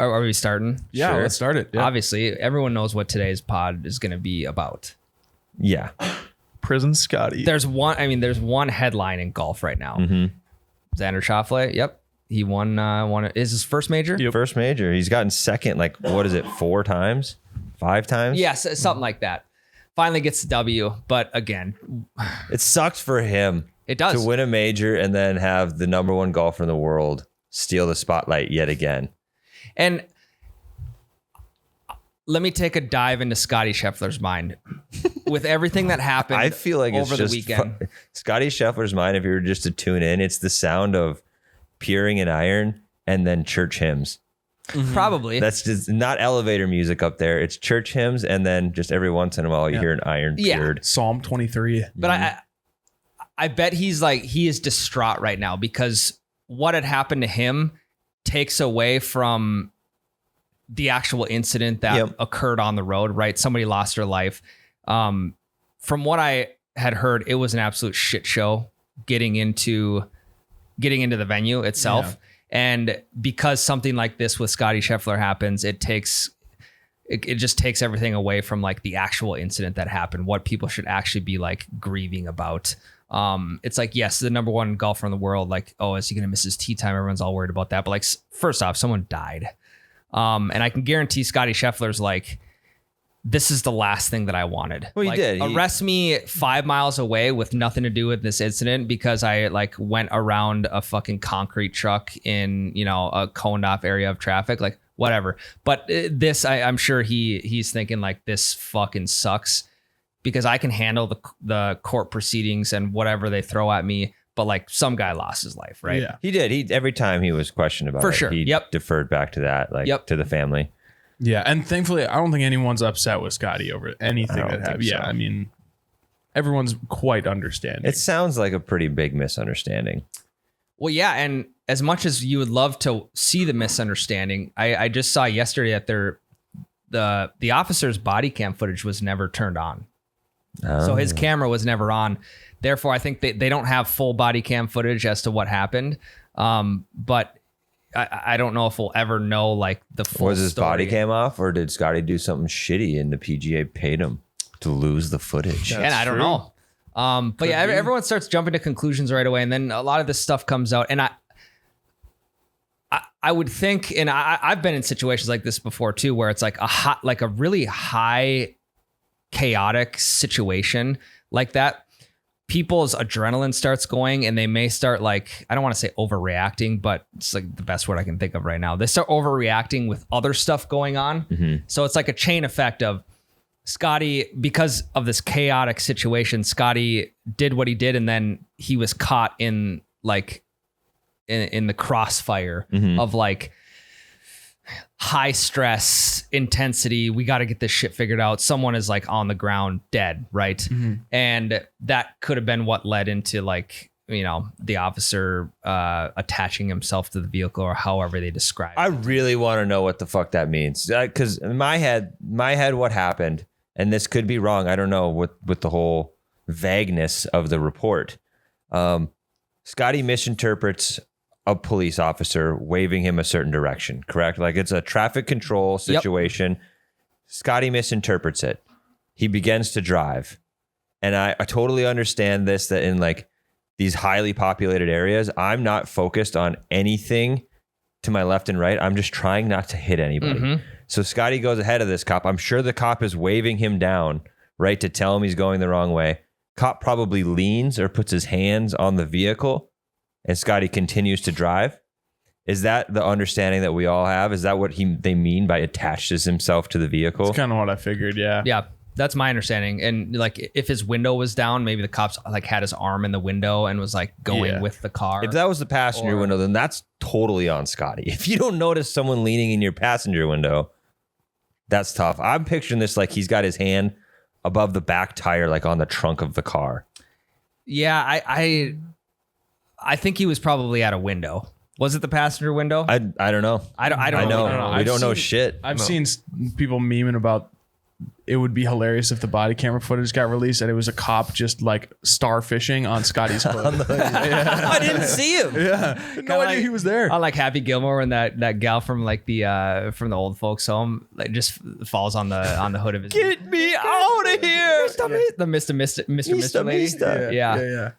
Are we starting? Yeah, Sure. let's start it. Yeah. Obviously, everyone knows what today's pod is going to be about. Yeah. Prison Scottie. There's one headline in golf right now. Mm-hmm. Xander Schauffele. Yep. He won is his first major? Yep. First major. He's gotten second, like, what is it, 4 times? 5 times? Yes, something like that. Finally gets the W. But again, it sucks for him. It does. To win a major and then have the number 1 golfer in the world steal the spotlight yet again. And let me take a dive into Scottie Scheffler's mind. With everything that happened I feel like over it's the just weekend. Scottie Scheffler's mind, if you were just to tune in, it's the sound of peering an iron and then church hymns. Mm-hmm. Probably. That's just not elevator music up there. It's church hymns, and then just every once in a while you hear an iron peered. Psalm 23. But I bet he is distraught right now because what had happened to him takes away from the actual incident that occurred on the road, right? Somebody lost their life. From what I had heard, it was an absolute shit show getting into the venue itself. Yeah. And because something like this with Scottie Scheffler happens, it just takes everything away from like the actual incident that happened, what people should actually be like grieving about. It's like, yes, the number 1 golfer in the world, like, oh, is he going to miss his tee time? Everyone's all worried about that. But like, first off, someone died. And I can guarantee Scottie Scheffler's like, this is the last thing that I wanted. Well, like, he did. Arrest me 5 miles away with nothing to do with this incident because I like went around a fucking concrete truck in, a coned off area of traffic, like whatever. But this, I'm sure he's thinking like, this fucking sucks because I can handle the court proceedings and whatever they throw at me. But like some guy lost his life, right? Yeah. He did. Every time he was questioned about For it, sure. he deferred back to that, to the family. Yeah, and thankfully, I don't think anyone's upset with Scottie over anything that happened. So. Yeah, I mean, everyone's quite understanding. It sounds like a pretty big misunderstanding. Well, yeah, and as much as you would love to see the misunderstanding, I just saw yesterday that the officer's body cam footage was never turned on. Oh. So his camera was never on. Therefore, I think they don't have full body cam footage as to what happened. But I don't know if we'll ever know like the full Was his story. body cam off, or did Scottie do something shitty and the PGA paid him to lose the footage? And I don't know. But yeah, everyone starts jumping to conclusions right away. And then a lot of this stuff comes out. And I would think, and I've been in situations like this before too, where it's like a really high chaotic situation like that. People's adrenaline starts going and they may start like, I don't want to say overreacting, but it's like the best word I can think of right now. They start overreacting with other stuff going on. Mm-hmm. So it's like a chain effect of Scottie, because of this chaotic situation, Scottie did what he did. And then he was caught in like in the crossfire of like high stress intensity. We got to get this shit figured out. Someone is like on the ground dead. Right. Mm-hmm. And that could have been what led into like, the officer attaching himself to the vehicle or however they describe it. I really want to know what the fuck that means. Cause in my head, what happened, and this could be wrong. I don't know with the whole vagueness of the report. Scottie misinterprets a police officer waving him a certain direction, correct? Like it's a traffic control situation. Yep. Scottie misinterprets it. He begins to drive. And I totally understand this, that in like these highly populated areas, I'm not focused on anything to my left and right. I'm just trying not to hit anybody. Mm-hmm. So Scottie goes ahead of this cop. I'm sure the cop is waving him down, right, to tell him he's going the wrong way. Cop probably leans or puts his hands on the vehicle, and Scottie continues to drive. Is that the understanding that we all have? Is that what they mean by attaches himself to the vehicle? That's kind of what I figured, yeah. Yeah, that's my understanding. And like if his window was down, maybe the cops like had his arm in the window and was like going with the car. If that was the passenger window, then that's totally on Scottie. If you don't notice someone leaning in your passenger window, that's tough. I'm picturing this like he's got his hand above the back tire, like on the trunk of the car. Yeah, I think he was probably at a window. Was it the passenger window? I don't know. I don't know. We don't know shit. I've seen people memeing about it would be hilarious if the body camera footage got released and it was a cop just like starfishing on Scottie's hood. I didn't see him. Yeah, no idea he was there. I like Happy Gilmore when that gal from like from the old folks home like just falls on the hood of his. Get me out of here, The Mr. Lady. Yeah.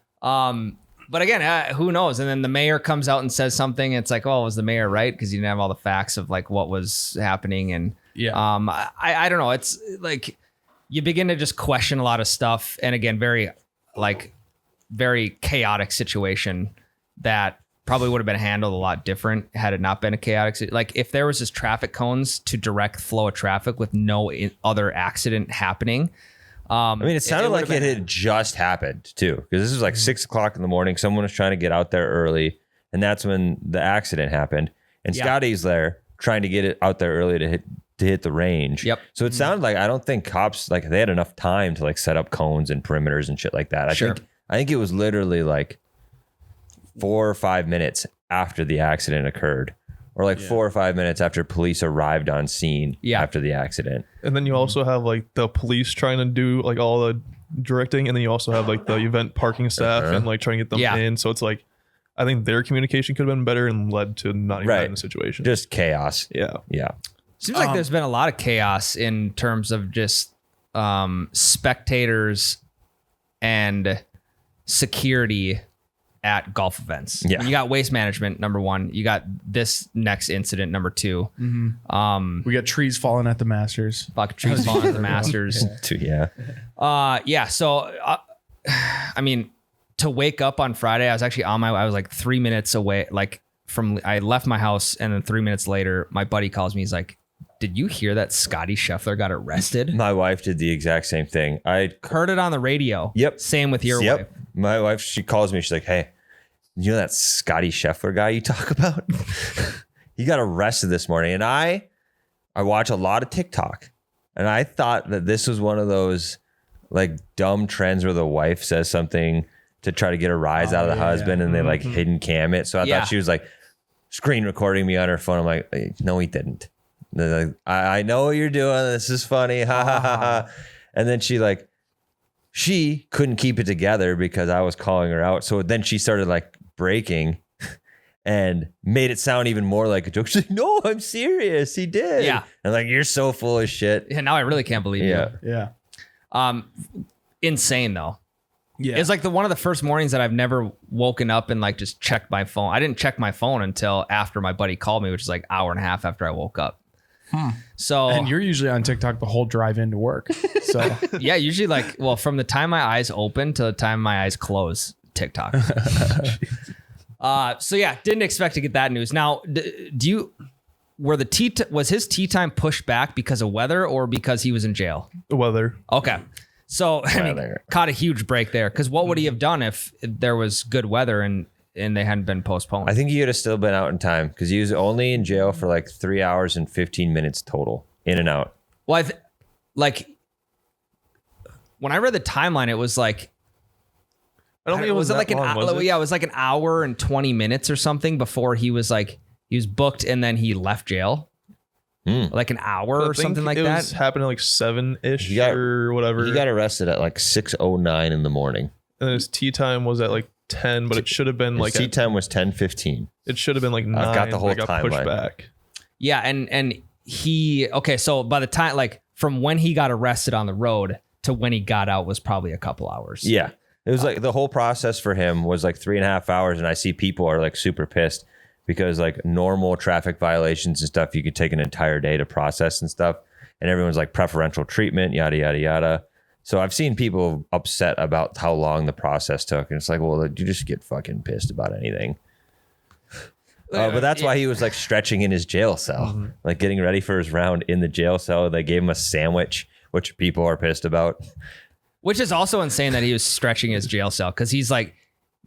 But again, who knows? And then the mayor comes out and says something. It's like, oh, was the mayor right? Because you didn't have all the facts of like what was happening. And I don't know. It's like you begin to just question a lot of stuff. And again, very chaotic situation that probably would have been handled a lot different had it not been a chaotic. Like if there was just traffic cones to direct flow of traffic with no other accident happening. I mean, it sounded like it had just happened too, because this was like 6 o'clock in the morning. Someone was trying to get out there early, and that's when the accident happened. And Scottie's there trying to get it out there early to hit the range. Yep. So it sounded like I don't think cops like they had enough time to like set up cones and perimeters and shit like that. I think it was literally like 4 or 5 minutes after the accident occurred. Or like 4 or 5 minutes after police arrived on scene after the accident. And then you also have like the police trying to do like all the directing. And then you also have like the event parking staff and like trying to get them in. So it's like, I think their communication could have been better and led to not even in the situation. Just chaos. Yeah. Yeah. Seems like there's been a lot of chaos in terms of just spectators and security at golf events. Yeah. You got waste management, number one. You got this next incident, number two. Mm-hmm. We got trees falling at the Masters. Fuck trees falling at the Masters. Yeah. So, I mean, to wake up on Friday, I was actually I was like 3 minutes away, like I left my house, and then 3 minutes later, my buddy calls me. He's like, did you hear that Scottie Scheffler got arrested? My wife did the exact same thing. I heard it on the radio. Yep. Same with your wife. My wife, she calls me. She's like, hey, you know that Scottie Scheffler guy you talk about? He got arrested this morning. And I watch a lot of TikTok. And I thought that this was one of those like dumb trends where the wife says something to try to get a rise out of the husband and they like hidden cam it. So I thought she was like screen recording me on her phone. I'm like, no, he didn't. Like, I know what you're doing. This is funny. Ha ha ha ha. And then she couldn't keep it together because I was calling her out. So then she started like breaking and made it sound even more like a joke. She's like, no, I'm serious. He did. Yeah. And like, you're so full of shit. Yeah. Now I really can't believe you. Yeah. Insane though. Yeah. It's like one of the first mornings that I've never woken up and like just checked my phone. I didn't check my phone until after my buddy called me, which is like an hour and a half after I woke up. So, and you're usually on TikTok the whole drive into work. So yeah, usually like, well, from the time my eyes open to the time my eyes close, TikTok. So yeah, didn't expect to get that news. Now, was his tee time pushed back because of weather or because he was in jail? The weather. Okay. So I mean, caught a huge break there. Because what would he have done if there was good weather and they hadn't been postponed? I think he would have still been out in time because he was only in jail for like 3 hours and 15 minutes total, in and out. Well, like when I read the timeline, it was like, I don't think it was like an long, was it? Yeah, it was like an hour and 20 minutes or something before he was booked and then he left jail. Like an hour or something like that. It was happening like 7-ish or whatever. He got arrested at like 6:09 in the morning. And his tea time was at like 10, but it should have been like tea time was 10:15. It should have been like 9. I've got the whole timeline. Pushed back. Yeah, and he so by the time like from when he got arrested on the road to when he got out was probably a couple hours. Yeah. It was like the whole process for him was like 3.5 hours, and I see people are like super pissed because like normal traffic violations and stuff, you could take an entire day to process and stuff. And everyone's like preferential treatment, yada, yada, yada. So I've seen people upset about how long the process took. And it's like, well, you just get fucking pissed about anything. But that's why he was like stretching in his jail cell, like getting ready for his round in the jail cell. They gave him a sandwich, which people are pissed about. Which is also insane that he was stretching his jail cell because he's like,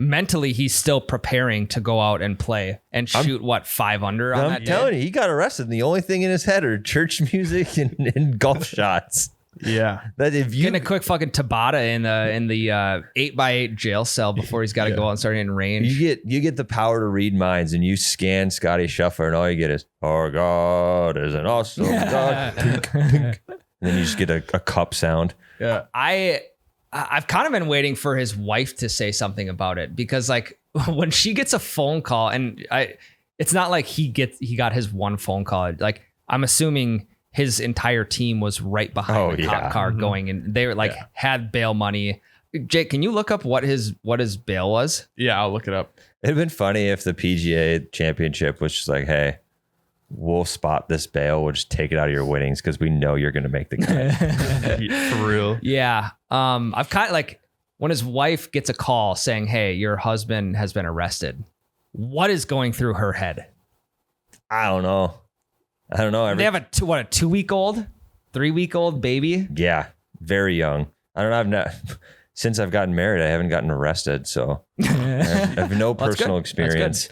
mentally, he's still preparing to go out and play and shoot 5 under on that day. I'm telling you, he got arrested. And the only thing in his head are church music and golf shots. Yeah, that if you getting a quick fucking Tabata in the 8x8 jail cell before he's got to go out and start hitting range. You get the power to read minds, and you scan Scottie Scheffler, and all you get is, "Our God is an awesome God." and then you just get a cup sound. Yeah. I've kind of been waiting for his wife to say something about it, because like when she gets a phone call, and it's not like he got his one phone call. Like I'm assuming his entire team was right behind the cop car going, and they were like had bail money. Jake, can you look up what his bail was? Yeah, I'll look it up. It'd been funny if the PGA championship was just like, hey, we'll spot this bail. We'll just take it out of your winnings because we know you're going to make the cut. For real. Yeah. I've kind of like when his wife gets a call saying, hey, your husband has been arrested. What is going through her head? I don't know. They have a 2-week-old, 3-week-old baby. Yeah. Very young. I don't know. Since I've gotten married, I haven't gotten arrested. So I have no personal experience.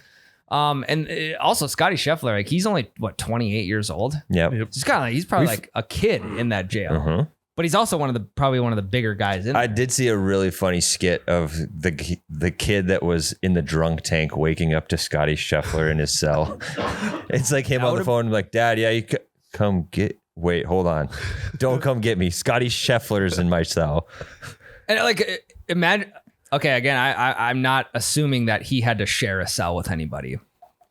And also Scottie Scheffler, like he's only 28 years old. Yep. He's probably like a kid in that jail. But he's also probably one of the bigger guys in there. I did see a really funny skit of the kid that was in the drunk tank waking up to Scottie Scheffler in his cell. It's like him on the phone, like, Dad, yeah, you come get. Wait, hold on, don't come get me. Scottie Scheffler's in my cell. And like, imagine. Okay, again, I'm not assuming that he had to share a cell with anybody.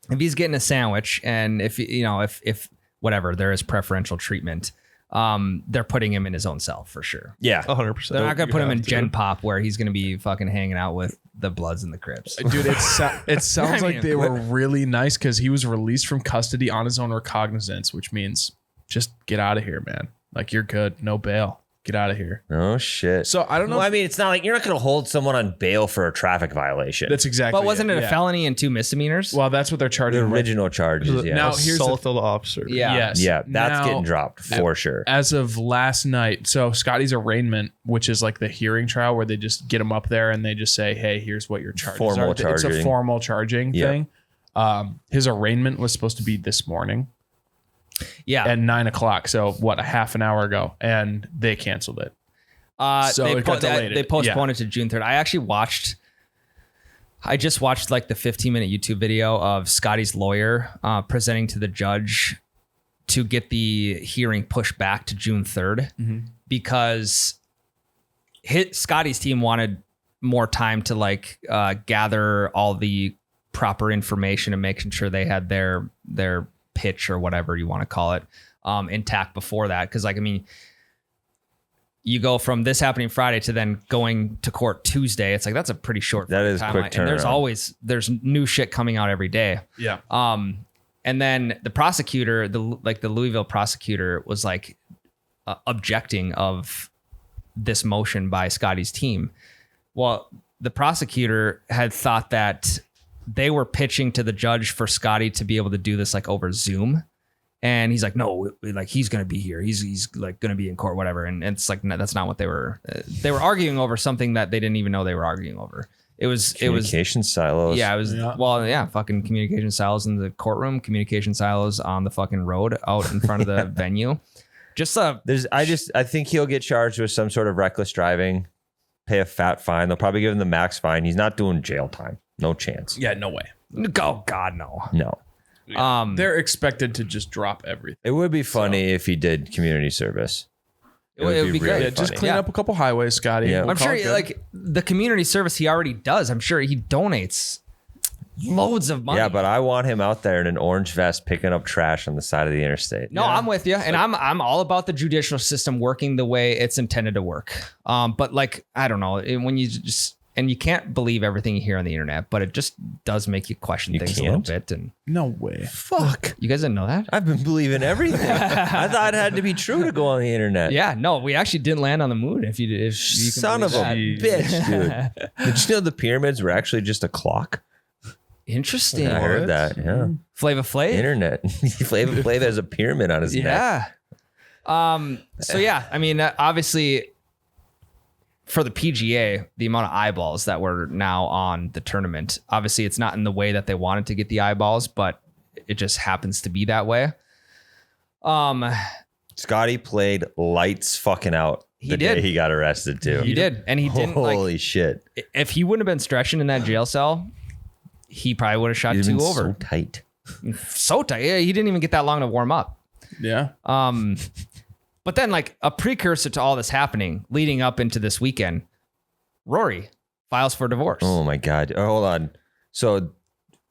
If he's getting a sandwich, and if whatever, there is preferential treatment. They're putting him in his own cell for sure. Yeah, 100%. They're not going to put him in Gen Pop where he's going to be fucking hanging out with the Bloods and the Crips. Dude, it sounds like they were really nice because he was released from custody on his own recognizance, which means just get out of here, man. Like, you're good. No bail. Get out of here. Oh, shit. So I don't know. Well, I mean, it's not like you're not going to hold someone on bail for a traffic violation. That's exactly. But wasn't it a felony and 2 misdemeanors? Well, that's what they're charging. The original charges. Yeah. Now here's assault of the officer. Yeah. Yes. Yeah, that's Now, getting dropped for sure. As of last night, so Scottie's arraignment, which is like the hearing trial where they just get him up there and they just say, "Hey, here's what your charges Formal are." It's charging. a formal charging thing. His arraignment was supposed to be this morning. Yeah. At 9:00. So what? A half an hour ago, and they canceled it. So they it got delayed. they postponed it to June 3rd. I just watched like the 15-minute YouTube video of Scottie's lawyer presenting to the judge to get the hearing pushed back to June 3rd because Scottie's team wanted more time to like gather all the proper information and making sure they had their pitch or whatever you want to call it intact before that. Because like, I mean, you go from this happening Friday to then going to court Tuesday. It's like, that's a pretty short That is timeline. quick turnaround. And there's new shit coming out every day. Yeah. And then the prosecutor, the Louisville prosecutor was like objecting of this motion by Scottie's team. Well, the prosecutor had thought that they were pitching to the judge for Scottie to be able to do this like over Zoom. And he's like, no, like he's going to be here. He's like going to be in court, whatever. And it's like, no, that's not what they were arguing over something that they didn't even know they were arguing over. Communication silos. Yeah, it was, well, yeah, fucking communication silos in the courtroom, communication silos on the fucking road out in front of the venue. I think he'll get charged with some sort of reckless driving, pay a fat fine. They'll probably give him the max fine. He's not doing jail time. No chance. Yeah, no way. Oh God, no. No. They're expected to just drop everything. It would be funny if he did community service. It would be great. Yeah, just funny. clean up a couple highways, Scottie. Yeah. I'm sure like the community service he already does. I'm sure he donates loads of money. Yeah, but I want him out there in an orange vest picking up trash on the side of the interstate. No, I'm with you. And I'm all about the judicial system working the way it's intended to work. But like, I don't know, when you just, and you can't believe everything you hear on the internet, but it just does make you question things a little bit. And no way. Fuck. You guys didn't know that? I've been believing everything. I thought it had to be true to go on the internet. Yeah, no, we actually didn't land on the moon. If you can Son of a believe bitch, dude. Did you know the pyramids were actually just a clock? Interesting. I heard that. Yeah. Flava Flav. Internet. Flava Flav has a pyramid on his neck. Yeah. So yeah, I mean, obviously, for the PGA, the amount of eyeballs that were now on the tournament, obviously it's not in the way that they wanted to get the eyeballs, but it just happens to be that way. Scottie played lights fucking out the day he got arrested too. He did. And he didn't Holy shit. If he wouldn't have been stretching in that jail cell, he probably would have shot He's 2 been over. So tight. So tight. Yeah, he didn't even get that long to warm up. Yeah. But then like a precursor to all this happening leading up into this weekend, Rory files for divorce. Oh my God. Oh, hold on. So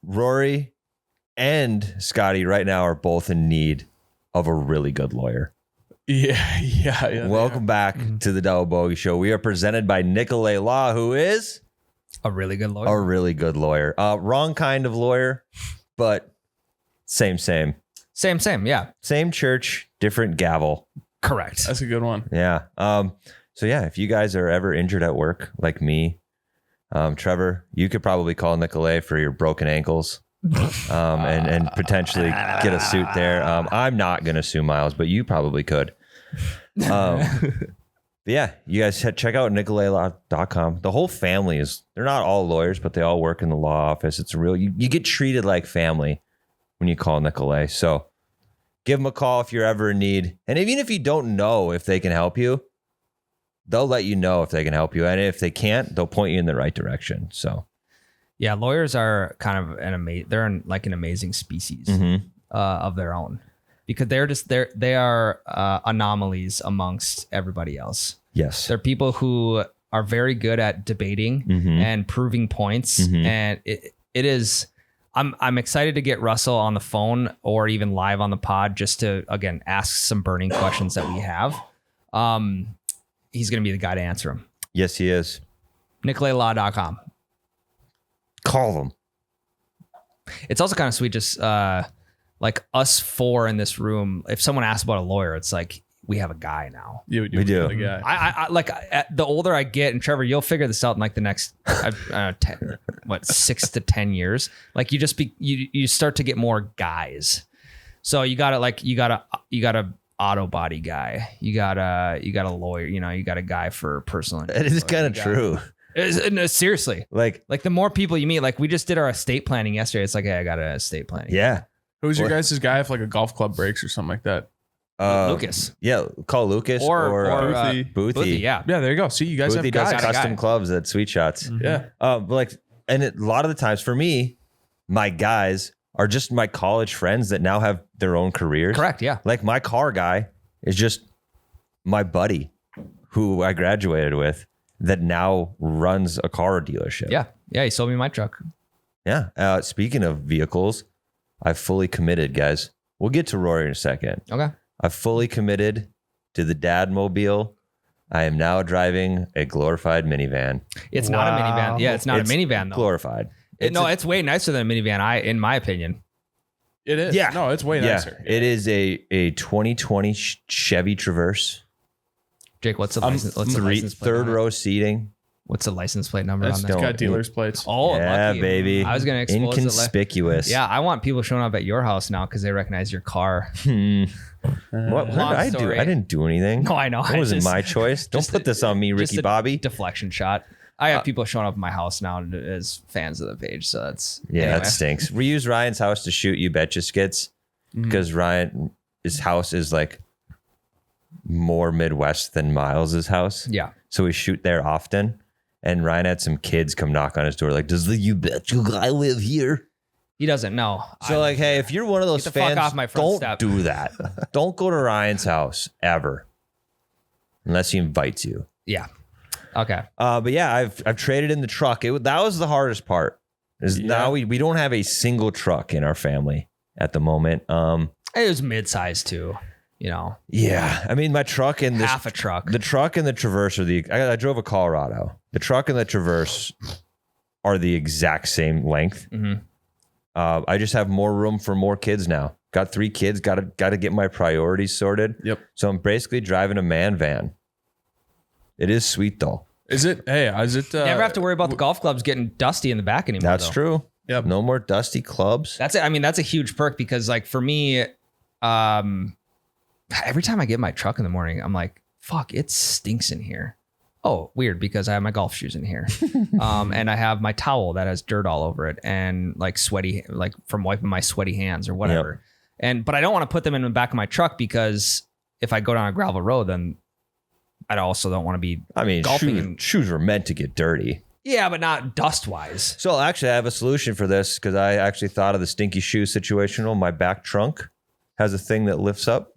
Rory and Scottie right now are both in need of a really good lawyer. Yeah. Welcome back to the Double Bogey Show. We are presented by Nicolay Law, who is a really good lawyer. A really good lawyer. Wrong kind of lawyer, but same. Same. Yeah. Same church, different gavel. Correct. That's a good one. Yeah. So yeah, if you guys are ever injured at work, like me, Trevor, you could probably call Nicolay for your broken ankles. And potentially get a suit there. I'm not going to sue Miles, but you probably could. But yeah, you guys check out nicolaylaw.com. The whole family they're not all lawyers, but they all work in the law office. It's you get treated like family when you call Nicolay. So give them a call if you're ever in need. And even if you don't know if they can help you, they'll let you know if they can help you. And if they can't, they'll point you in the right direction. So yeah, lawyers are kind of they're like an amazing species of their own, because they are anomalies amongst everybody else. Yes, they're people who are very good at debating and proving points, and it is. I'm excited to get Russell on the phone or even live on the pod just to again ask some burning questions that we have. He's going to be the guy to answer them. Yes, he is. nicolaylaw.com. Call them. It's also kind of sweet, just like us four in this room. If someone asks about a lawyer, it's like we have a guy now. We do. A guy. I like the older I get, and Trevor, you'll figure this out in like the next 6 to 10 years. Like you start to get more guys. So you got a auto body guy. You got a lawyer. You got a guy for personal. It is kind of true. No, seriously, like the more people you meet, like we just did our estate planning yesterday. It's like, hey, I got an estate planning. Yeah. Who's your guys' guy if like a golf club breaks or something like that? Lucas. Yeah, call Lucas or Boothie. Yeah, there you go. See, you guys Boothie have guys. does custom clubs at Sweet Shots. Yeah. And a lot of the times for me, my guys are just my college friends that now have their own careers. Correct. Yeah. Like my car guy is just my buddy who I graduated with that now runs a car dealership. Yeah. He sold me my truck. Yeah. Speaking of vehicles, I've fully committed, guys. We'll get to Rory in a second. Okay. I've fully committed to the dad mobile. I am now driving a glorified minivan. It's not a minivan. Yeah, it's not a minivan though. Glorified. It's way nicer than a minivan. In my opinion. It is. Yeah. No, it's way nicer. It is a 2020 Chevy Traverse. Jake, what's the license? What's the license plate third number? row seating. What's the license plate number It's on that? got dealer's plates. Oh, yeah, lucky. baby. I was gonna expose inconspicuous. Yeah, I want people showing up at your house now because they recognize your car. What did I do? I didn't do anything. No, I know. It wasn't my choice. Don't put this on me, Ricky Bobby. Deflection shot. I have people showing up at my house now as fans of the page, so that's anyway. That stinks. We use Ryan's house to shoot You Betcha skits because his house is like more Midwest than Miles's house. Yeah. So we shoot there often. And Ryan had some kids come knock on his door like, does the You Betcha guy live here? He doesn't know. So like, hey, if you're one of those Get the fans, fuck off my front don't step. do that. Don't go to Ryan's house ever. Unless he invites you. Yeah. Okay. But yeah, I've traded in the truck. That was the hardest part. Now we don't have a single truck in our family at the moment. It was mid-sized too, Yeah. I mean, my truck and half a truck. The truck and the Traverse I drove a Colorado. The truck and the Traverse are the exact same length. Mm-hmm. I just have more room for more kids now. Got 3 kids. Got to get my priorities sorted. Yep. So I'm basically driving a man van. It is sweet though. Is it? Hey, is it? Never have to worry about the golf clubs getting dusty in the back anymore. That's true. Yep. No more dusty clubs. That's it. I mean, that's a huge perk because, like, for me, every time I get in my truck in the morning, I'm like, "Fuck, it stinks in here." Oh, weird, because I have my golf shoes in here, and I have my towel that has dirt all over it, and like sweaty, like from wiping my sweaty hands or whatever. But I don't want to put them in the back of my truck because if I go down a gravel road, then I also don't want to be. I mean, golfing shoes were meant to get dirty. Yeah, but not dust wise. So actually, I have a solution for this because I actually thought of the stinky shoe situation. My back trunk has a thing that lifts up.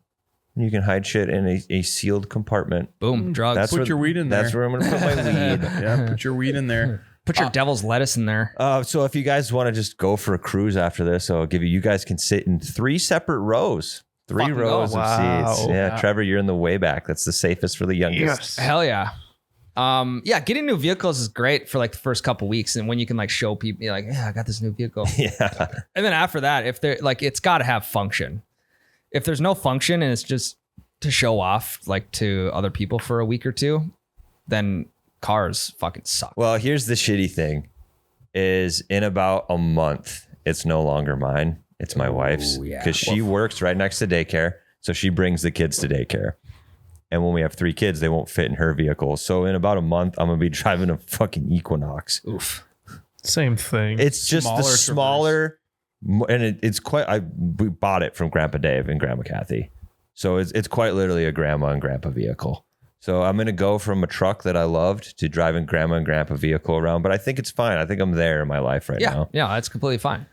You can hide shit in a sealed compartment. Boom, drugs. Put your weed in there. That's where I'm going to put my weed. Yeah, put your weed in there. Put your devil's lettuce in there. So if you guys want to just go for a cruise after this, I'll give you guys can sit in 3 separate rows. 3 Fucking rows go. of seats. Yeah, Trevor, you're in the way back. That's the safest for the youngest. Yes. Hell yeah. Yeah, getting new vehicles is great for like the first couple weeks, and when you can like show people, you're like, yeah, I got this new vehicle. Yeah. And then after that, if they're like, it's got to have function. If there's no function and it's just to show off like to other people for a week or two, then cars fucking suck. Well, here's the shitty thing is in about a month, it's no longer mine. It's my wife's because she works right next to daycare. So she brings the kids to daycare. And when we have 3 kids, they won't fit in her vehicle. So in about a month, I'm going to be driving a fucking Equinox. Oof. Same thing. It's just the smaller, and it's quite, we bought it from Grandpa Dave and Grandma Kathy. So it's quite literally a grandma and grandpa vehicle. So I'm going to go from a truck that I loved to driving grandma and grandpa vehicle around. But I think it's fine. I think I'm there in my life right now. Yeah, that's completely fine.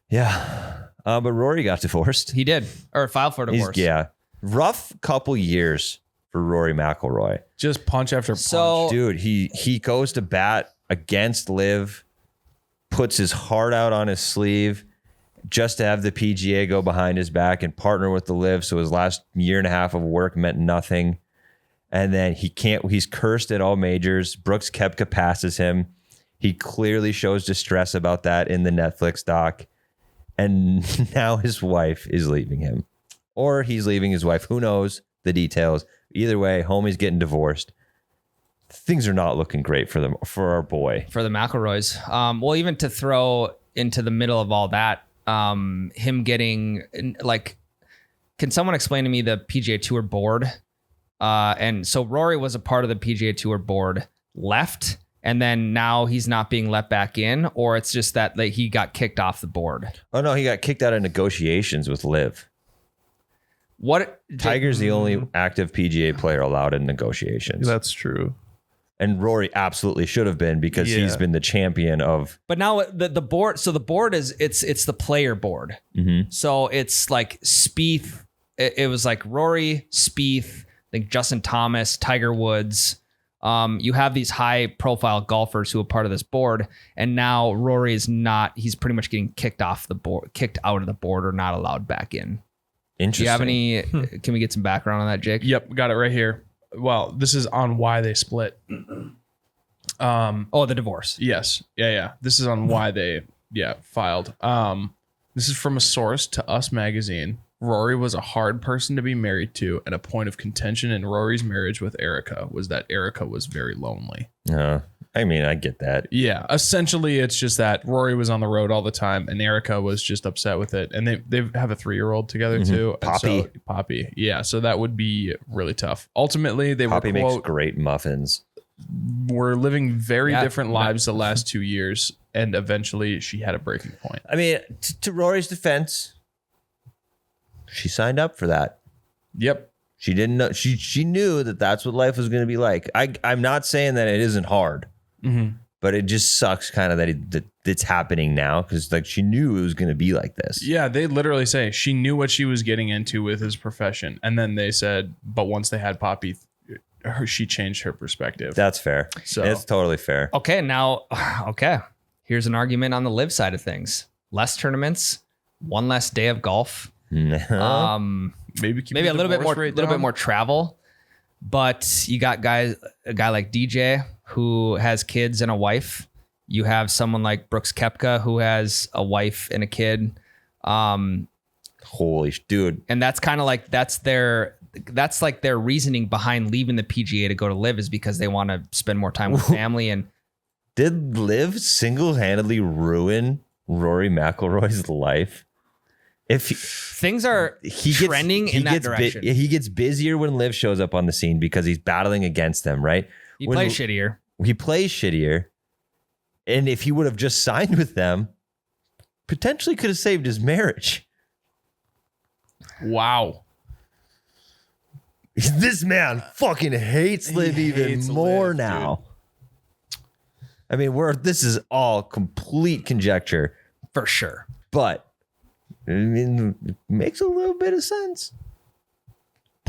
Yeah. But Rory got divorced. He did, or filed for divorce. Yeah. Rough couple years for Rory McIlroy. Just punch after punch. So, Dude, he goes to bat against Liv, puts his heart out on his sleeve just to have the PGA go behind his back and partner with the Liv. So his last year and a half of work meant nothing. And then he's cursed at all majors. Brooks Koepka passes him. He clearly shows distress about that in the Netflix doc. And now his wife is leaving him. Or he's leaving his wife. Who knows the details? Either way, homie's getting divorced. Things are not looking great for our boy. For the McIlroys. Well, even to throw into the middle of all that, him getting like, can someone explain to me the PGA Tour board? And so Rory was a part of the PGA Tour board, left, and then now he's not being let back in, or it's just that like he got kicked off the board. Oh no, he got kicked out of negotiations with Liv. What? Tiger's the only active PGA player allowed in negotiations. That's true. And Rory absolutely should have been because he's been the champion of. But now the board. So the board is it's the player board. Mm-hmm. So it's like Spieth. It was like Rory, Spieth, I think Justin Thomas, Tiger Woods. You have these high profile golfers who are part of this board, and now Rory is not. He's pretty much getting kicked off the board, kicked out of the board, or not allowed back in. Interesting. Do you have any? Can we get some background on that, Jake? Yep, got it right here. Well, this is on why they split. The divorce. Yes. Yeah. This is on why they filed. This is from a source to Us Magazine. Rory was a hard person to be married to, and a point of contention in Rory's marriage with Erica was that Erica was very lonely. I mean, I get that. Yeah, essentially, it's just that Rory was on the road all the time, and Erica was just upset with it. And they have a 3-year-old together too. Poppy. Poppy. Yeah, so that would be really tough. Ultimately, they Poppy were, makes quote, great muffins. we're living very different lives the last 2 years, and eventually she had a breaking point. I mean, to Rory's defense, she signed up for that. Yep. She didn't know. She knew that that's what life was going to be like. I'm not saying that it isn't hard, but it just sucks kind of that it's happening now because like she knew it was going to be like this. Yeah, they literally say she knew what she was getting into with his profession, and then they said, but once they had Poppy, she changed her perspective. That's fair. So it's totally fair. Okay, now, here's an argument on the live side of things. Less tournaments, one less day of golf. maybe a little bit more travel, but you got a guy like DJ who has kids and a wife. You have someone like Brooks Koepka who has a wife and a kid. Holy dude. And that's kind of like that's like their reasoning behind leaving the PGA to go to live is because they want to spend more time with family. And did Liv single-handedly ruin Rory McIlroy's life? If things are trending in that direction. He gets busier when Liv shows up on the scene because he's battling against them, right? He plays shittier. He plays shittier. And if he would have just signed with them, potentially could have saved his marriage. Wow. This man fucking hates Liv even more now. Dude. I mean, this is all complete conjecture. For sure. But I mean, it makes a little bit of sense.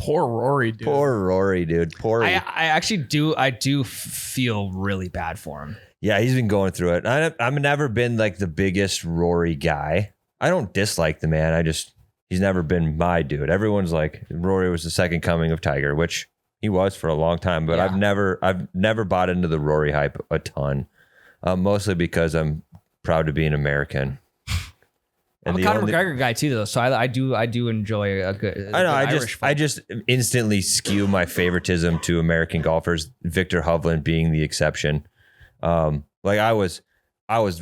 Poor Rory, dude. Poor Rory, dude. Poor. I actually do. I do feel really bad for him. Yeah, he's been going through it. I've never been like the biggest Rory guy. I don't dislike the man. He's never been my dude. Everyone's like Rory was the second coming of Tiger, which he was for a long time. But Yeah. I've never bought into the Rory hype a ton, mostly because I'm proud to be an American. I'm a Conor McGregor guy too, though, so I do enjoy a good. I know. Irish I just instantly skew my favoritism to American golfers. Victor Hovland being the exception. Like I was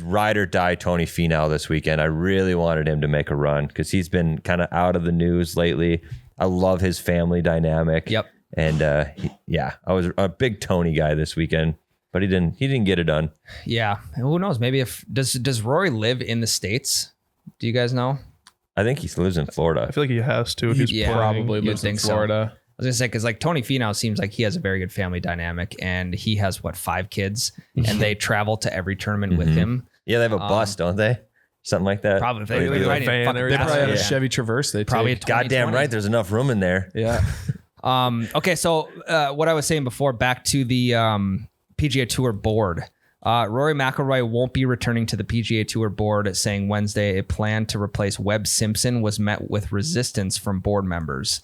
ride or die Tony Finau this weekend. I really wanted him to make a run because he's been kind of out of the news lately. I love his family dynamic. Yep. And I was a big Tony guy this weekend, but he didn't get it done. Yeah. Who knows? Maybe does Rory live in the States? Do you guys know? I think he lives in Florida. I feel like he has to. If he's Yeah. playing. Probably You'd lives in think so. Florida. I was gonna say because like Tony Finau seems like he has a very good family dynamic, and he has 5 kids, and they travel to every tournament with him. Yeah, they have a bus, don't they? Something like that. Probably They do a riding a van fucking or They Tesla, probably have a yeah. Chevy Traverse. They Probably a take. Goddamn 2020. right. There's enough room in there. Yeah. Okay, so what I was saying before, back to the PGA Tour board. Rory McIlroy won't be returning to the PGA Tour board, saying Wednesday a plan to replace Webb Simpson was met with resistance from board members.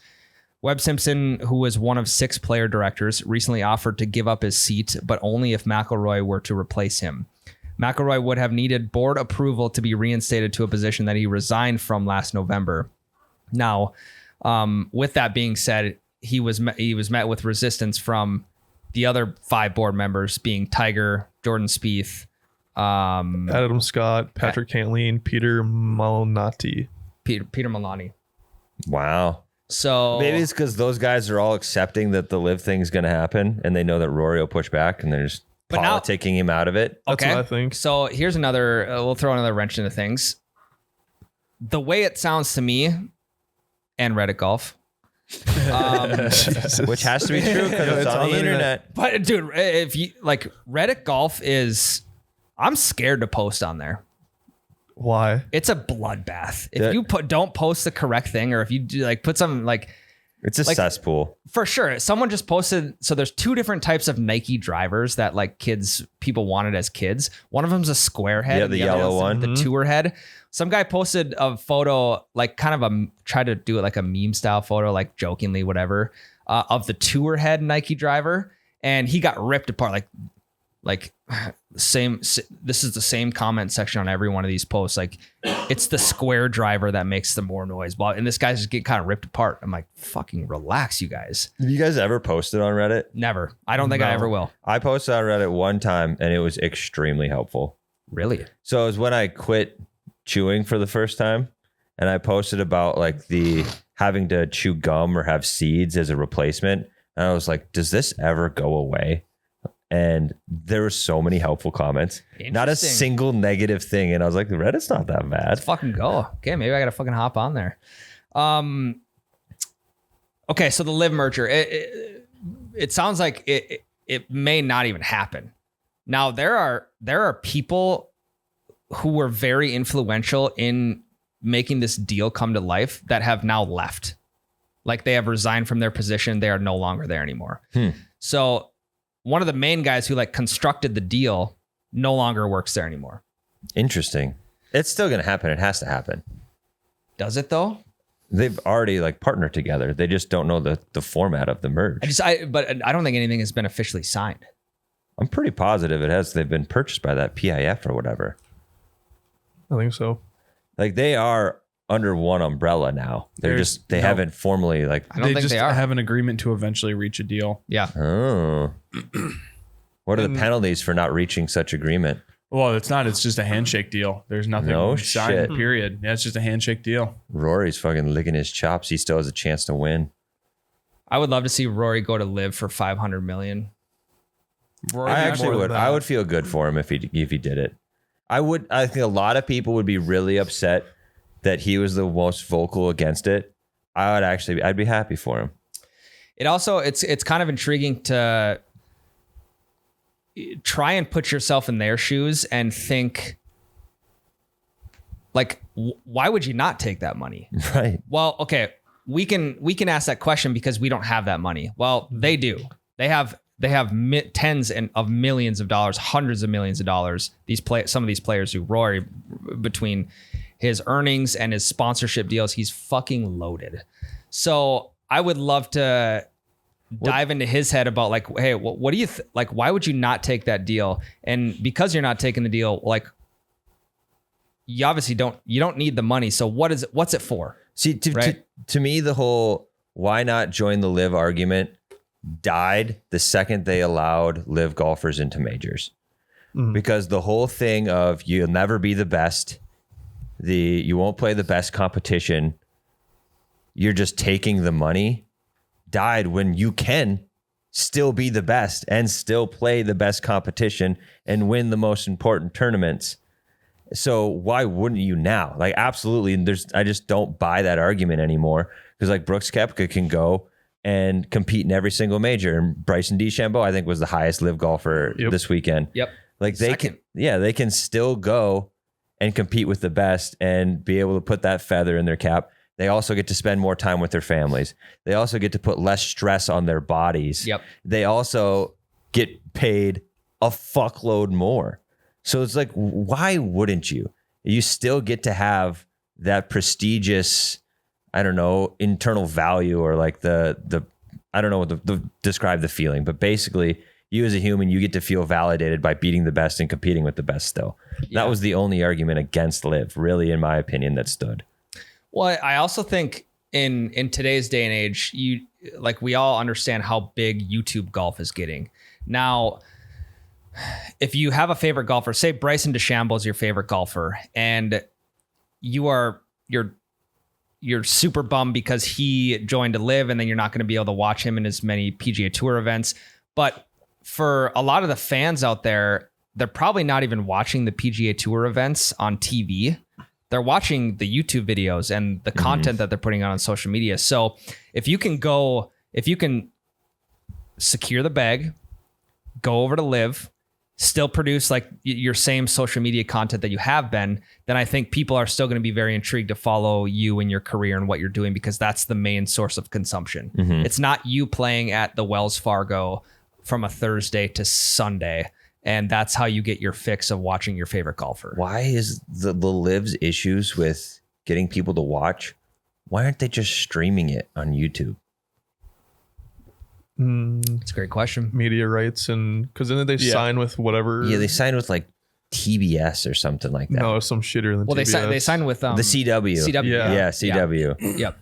Webb Simpson, who was one of 6 player directors, recently offered to give up his seat, but only if McIlroy were to replace him. McIlroy would have needed board approval to be reinstated to a position that he resigned from last November. Now, with that being said, he was met with resistance from the other 5 board members, being Tiger, Jordan Spieth, Adam Scott, Patrick Cantlin, Peter Malnati. Peter Maloney. Wow. So Maybe it's because those guys are all accepting that the live thing's going to happen, and they know that Rory will push back, and they're just But now- politicking him out of it. That's okay. what I think. So here's another. We'll throw another wrench into things. The way it sounds to me, and Reddit Golf. Which has to be true because it's on the internet. But dude, if you like Reddit Golf is, I'm scared to post on there. Why? It's a bloodbath. If That- you don't post the correct thing, or if you do put something It's a cesspool. for sure. Someone just posted. So there's 2 different types of Nike drivers that people wanted as kids. One of them's a square head. Yeah, and the other yellow one's one. the tour head. Some guy posted a photo, tried to do it like a meme style photo, like jokingly, whatever, of the tour head Nike driver. And he got ripped apart. This is the same comment section on every one of these posts. Like, it's the square driver that makes the more noise. And this guy's just getting kind of ripped apart. I'm like, fucking relax, you guys. Have you guys ever posted on Reddit? Never. I don't think I No. ever will. I posted on Reddit one time, and it was extremely helpful. Really? So it was when I quit chewing for the first time, and I posted about like the having to chew gum or have seeds as a replacement. And I was like, does this ever go away? And there were so many helpful comments, not a Interesting. single negative thing. And I was like, Reddit's not that bad. Let's fucking go. Okay, maybe I gotta fucking hop on there. Okay, so the live merger. It sounds like it may not even happen. Now there are people who were very influential in making this deal come to life that have now left. Like they have resigned from their position. They are no longer there anymore. So one of the main guys who constructed the deal no longer works there anymore. Interesting. It's still going to happen. It has to happen. Does it though? They've already partnered together. They just don't know the format of the merge. But I don't think anything has been officially signed. I'm pretty positive it has. They've been purchased by that PIF or whatever. I think so. Like they are under one umbrella now. They haven't formally I don't think they are. have an agreement to eventually reach a deal. Yeah. Oh. What are the penalties for not reaching such agreement? Well, it's not. It's just a handshake deal. There's nothing No signed, shit. period. Yeah, it's just a handshake deal. Rory's fucking licking his chops. He still has a chance to win. I would love to see Rory go to live for 500 million. Rory, I actually more than would. that. I would feel good for him if he did it. I think a lot of people would be really upset that he was the most vocal against it. I'd be happy for him. It also it's kind of intriguing to try and put yourself in their shoes and think why would you not take that money? Right. Well, okay, we can ask that question because we don't have that money. Well, they do. They have tens of millions of dollars, hundreds of millions of dollars. Some of these players who Rory, between his earnings and his sponsorship deals, he's fucking loaded. So I would love to dive into his head about like, hey, what do you like? Why would you not take that deal? And because you're not taking the deal, like, you obviously don't need the money. So what's it for? See, to me, the whole why not join the live argument died the second they allowed live golfers into majors. Because the whole thing of you'll never be the best, you won't play the best competition, you're just taking the money, died when you can still be the best and still play the best competition and win the most important tournaments. So why wouldn't you now? Like, absolutely. I just don't buy that argument anymore, because like Brooks Koepka can go and compete in every single major, and Bryson DeChambeau, I think, was the highest live golfer this weekend. Yep. Like they can still go and compete with the best and be able to put that feather in their cap. They also get to spend more time with their families. They also get to put less stress on their bodies. Yep. They also get paid a fuckload more. So it's like, why wouldn't you? You still get to have that prestigious, I don't know, internal value, or like the I don't know what the describe the feeling, but basically you as a human, you get to feel validated by beating the best and competing with the best still. Yeah. That was the only argument against live, really, in my opinion, that stood. Well, I also think in today's day and age, we all understand how big YouTube golf is getting. Now, if you have a favorite golfer, say Bryson DeChambeau is your favorite golfer, and you're super bummed because he joined to live, and then you're not going to be able to watch him in as many PGA Tour events. But for a lot of the fans out there, they're probably not even watching the PGA Tour events on TV. They're watching the YouTube videos and the content that they're putting on social media. So if you can secure the bag, go over to live, still produce like your same social media content that you have been, then I think people are still going to be very intrigued to follow you in your career and what you're doing, because that's the main source of consumption. It's not you playing at the Wells Fargo from a Thursday to Sunday, and that's how you get your fix of watching your favorite golfer. Why is the Liv's issues with getting people to watch? Why aren't they just streaming it on YouTube? It's a great question. Media rights, and because then they sign with whatever. Yeah, they sign with like TBS or something like that. No, some shitter than TBS. Well, they signed with the CW. CW. Yeah, CW. Yeah. Yep.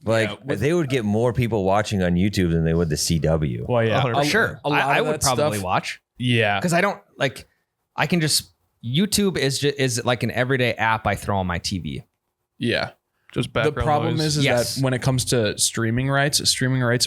Like they would get more people watching on YouTube than they would the CW. Well, yeah, for sure. I would probably watch. Yeah, because I don't like. I can just YouTube is like an everyday app I throw on my TV. Yeah. Just background the problem noise. is that when it comes to streaming rights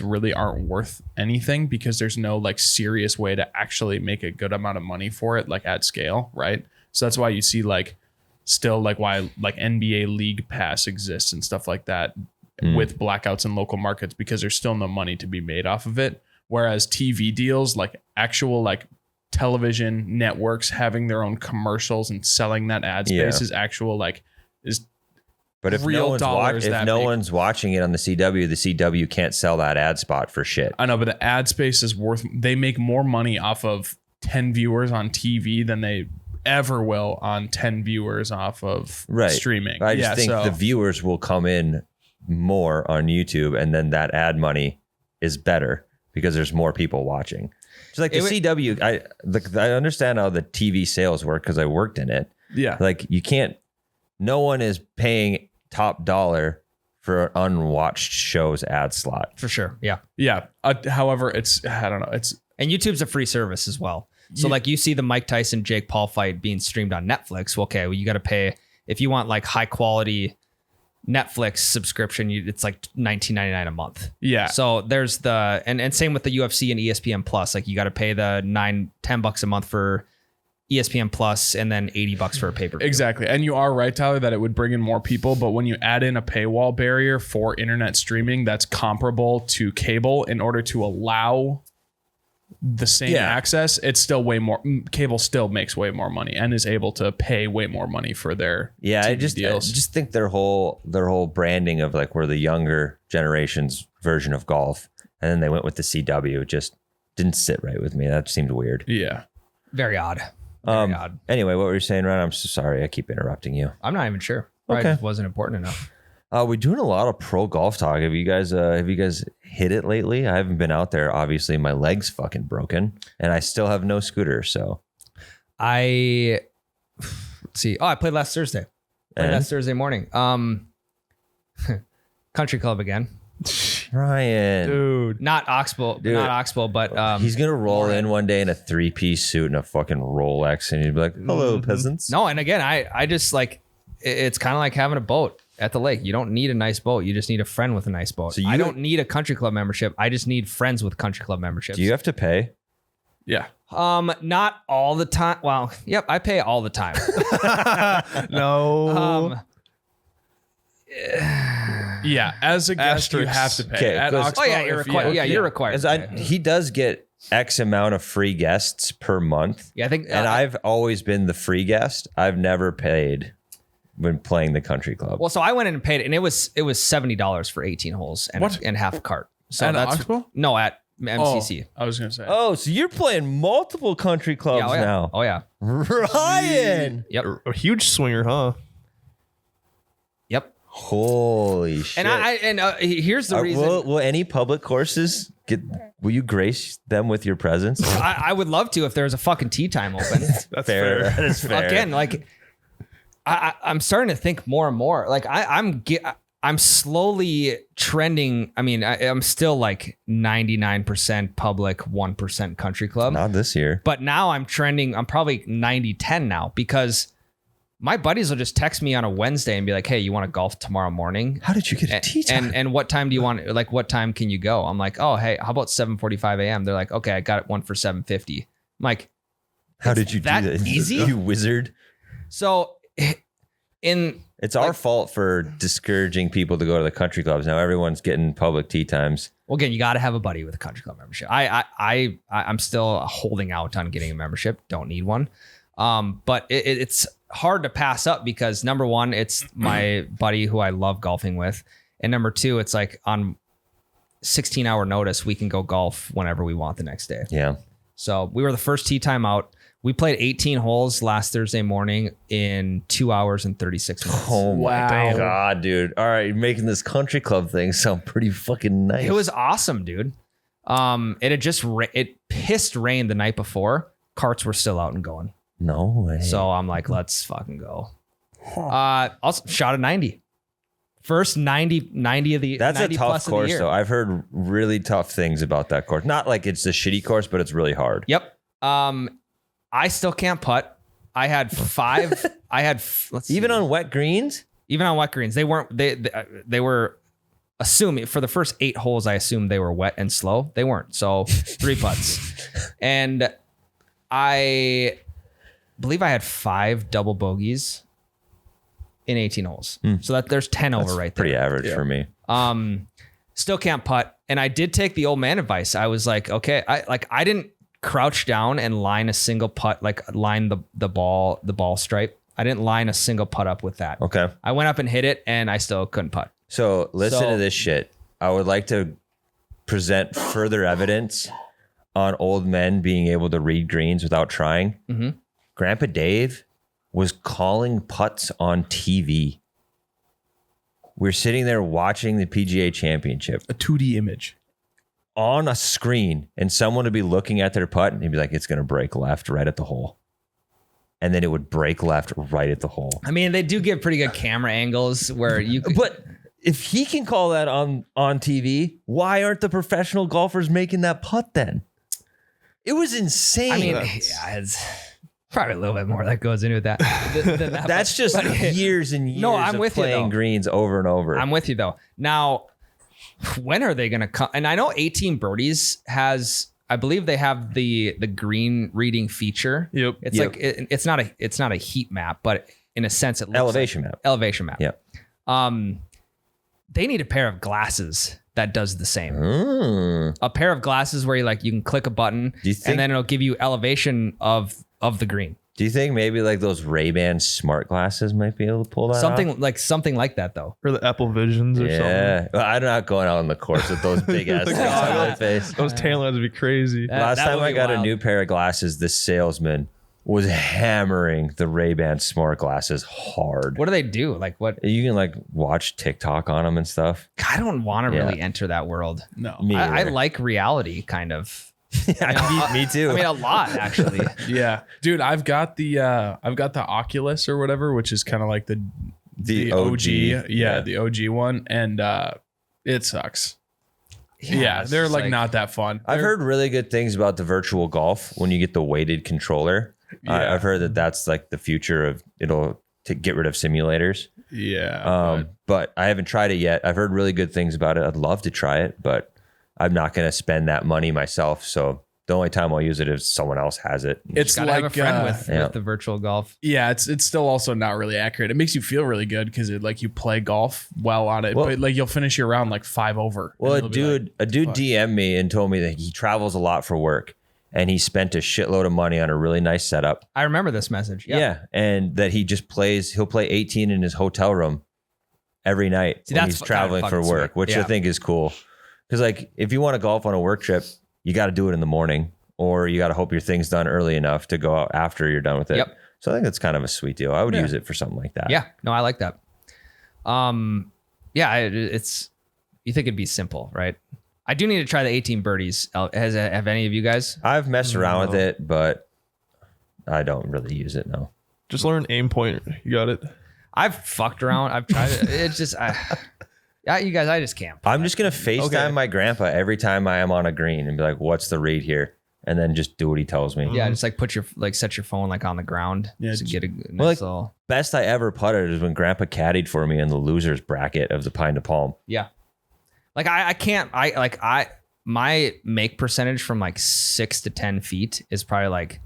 really aren't worth anything, because there's no like serious way to actually make a good amount of money for it, like at scale, right? So that's why you see like still like why like NBA League Pass exists and stuff like that with blackouts in local markets, because there's still no money to be made off of it. Whereas TV deals, like actual like television networks having their own commercials and selling that ad space is actual like is. But if no one's watching it on the CW can't sell that ad spot for shit. I know, but the ad space is they make more money off of 10 viewers on TV than they ever will on 10 viewers off of streaming. I just think the viewers will come in more on YouTube, and then that ad money is better because there's more people watching. Just like the CW, I understand how the TV sales work because I worked in it. Yeah. Like no one is paying top dollar for an unwatched show's ad slot. For sure. Yeah. Yeah. However, I don't know. And YouTube's a free service as well. So like you see the Mike Tyson, Jake Paul fight being streamed on Netflix. Well, okay. Well, you got to pay if you want like high quality Netflix subscription. It's like $19.99 a month. Yeah. So there's and same with the UFC and ESPN Plus. Like you got to pay the $10 a month for ESPN Plus, and then $80 for a pay-per-view. Exactly. And you are right, Tyler, that it would bring in more people. But when you add in a paywall barrier for internet streaming that's comparable to cable in order to allow the same access, it's still way more. Cable still makes way more money and is able to pay way more money for their TV deals. I just think their whole branding of like we're the younger generation's version of golf, and then they went with the CW. Just didn't sit right with me. That seemed weird. Yeah, very odd. Very odd. Anyway, what were you saying, Ryan? I'm so sorry. I keep interrupting you. I'm not even sure. Probably just wasn't important enough. We're doing a lot of pro golf talk. Have you guys hit it lately? I haven't been out there. Obviously, my leg's fucking broken, and I still have no scooter. So, let's see. Oh, I played last Thursday. Last Thursday morning. Country club again. Ryan, dude, not Oxbow, but he's gonna roll in one day in a 3-piece suit and a fucking Rolex, and he'd be like, "Hello, peasants." No, and again, I just like it's kind of like having a boat at the lake. You don't need a nice boat. You just need a friend with a nice boat. So I don't need a country club membership. I just need friends with country club memberships. Do you have to pay? Yeah. Not all the time. Well, yep, I pay all the time. No. Yeah, as a guest, you have to pay. Okay, At Oxbow, you're required. You're required. He does get X amount of free guests per month. Yeah, I think. And I've always been the free guest. I've never paid when playing the country club. Well, so I went in and paid it, and it was $70 for 18 holes and half a cart. So at that's Oxbow? No, at MCC. I was gonna say. Oh, so you're playing multiple country clubs now? Oh yeah. Ryan. Yep. A huge swinger, huh? Yep. Holy shit! And here's the reason. Will any public courses will you grace them with your presence? I would love to if there's a fucking tea time open. That's fair. That is fair. Again, like I'm starting to think more and more. Like I'm slowly trending. I mean, I'm still like 99% public, 1% country club. Not this year. But now I'm trending. I'm probably 90-10 now because my buddies will just text me on a Wednesday and be like, "Hey, you want to golf tomorrow morning? How did you get a tee time? And what time do you want? Like, what time can you go?" I'm like, "Oh, hey, how about 7:45 a.m.?" They're like, "Okay, I got one for 7:50." I'm like, "How did you do that? Easy, you wizard." So, it's our fault for discouraging people to go to the country clubs. Now everyone's getting public tee times. Well, again, you got to have a buddy with a country club membership. I'm still holding out on getting a membership. Don't need one. But it's hard to pass up because number one, it's my buddy who I love golfing with. And number two, it's like on 16-hour notice, we can go golf whenever we want the next day. Yeah. So we were the first tee time out. We played 18 holes last Thursday morning in 2 hours and 36 minutes. Oh my God, dude. All right. You're making this country club thing sound pretty fucking nice. It was awesome, dude. It had just, it pissed rain the night before. Carts were still out and going. No way. So I'm like, let's fucking go. Also shot a 90. First 90 of the. That's 90 a tough plus course, though. I've heard really tough things about that course. Not like it's a shitty course, but it's really hard. Yep. I still can't putt. I had five. Let's see. Even on wet greens. Even on wet greens, they weren't. They were assuming for the first 8 holes. I assumed they were wet and slow. They weren't. So 3 putts, and I believe I had 5 double bogeys in 18 holes. So that there's 10 over right there. Pretty average for me. Still can't putt. And I did take the old man advice. I was like, okay, I didn't crouch down and line a single putt, like line the ball stripe. I didn't line a single putt up with that. Okay. I went up and hit it and I still couldn't putt. So listen to this shit. I would like to present further evidence on old men being able to read greens without trying. Mm-hmm. Grandpa Dave was calling putts on TV. We're sitting there watching the PGA Championship. A 2D image. On a screen, and someone would be looking at their putt and he'd be like, it's going to break left right at the hole. And then it would break left right at the hole. I mean, they do give pretty good camera angles where you could... But if he can call that on TV, why aren't the professional golfers making that putt then? It was insane. I mean, it's probably a little bit more that goes into that. Than that That's just years and years of playing greens over and over. I'm with you, though. Now, when are they going to come? And I know 18 Birdies has, I believe they have the green reading feature. Yep. It's like it's not a heat map, but in a sense it looks elevation like map. Elevation map. Yep. they need a pair of glasses that does the same. A pair of glasses where you can click a button and then it'll give you elevation of the green. Do you think maybe like those Ray-Ban smart glasses might be able to pull that something off? Something like that though. Or the Apple Visions or something. Yeah. Well, I'm not going out on the course with those big ass things on my face. Those tan lines would be crazy. Last time I got a new pair of glasses, the salesman was hammering the Ray-Ban smart glasses hard. What do they do? Like what? You can like watch TikTok on them and stuff. I don't want to really enter that world. No. I like reality kind of. Me too. I mean, a lot actually. Yeah, dude, I've got the Oculus or whatever, which is kind of like the OG. Yeah, the OG one, and it sucks. Yeah, they're like not that fun. I've heard really good things about the virtual golf when you get the weighted controller. Yeah. I've heard that that's like the future of it'll to get rid of simulators. Yeah, but I haven't tried it yet. I've heard really good things about it. I'd love to try it, but I'm not going to spend that money myself. So the only time I'll use it is someone else has it. It's gotta like have a friend with the virtual golf. Yeah, it's still also not really accurate. It makes you feel really good because it like you play golf well on it, but like you'll finish your round like 5 over. Well, a dude DM'd me and told me that he travels a lot for work and he spent a shitload of money on a really nice setup. I remember this message. Yeah. And that he just he'll play 18 in his hotel room every night when he's traveling for work, which I think is cool. Because like if you want to golf on a work trip, you got to do it in the morning, or you got to hope your thing's done early enough to go out after you're done with it. Yep. So I think that's kind of a sweet deal. I would use it for something like that. Yeah, no, I like that. It's you think it'd be simple, right? I do need to try the 18 birdies. Have any of you guys? I've messed around with it, but I don't really use it. No. Just learn aim point. You got it. I've fucked around. I've tried it. It's just, you guys, I just can't. I'm just gonna FaceTime my grandpa every time I am on a green and be like, "What's the read here?" And then just do what he tells me. Yeah, just like set your phone like on the ground. Yeah, to get a nice little. Best I ever putted is when Grandpa caddied for me in the losers bracket of the Pine to Palm. Yeah, like I can't. My make percentage from like 6 to 10 feet is probably like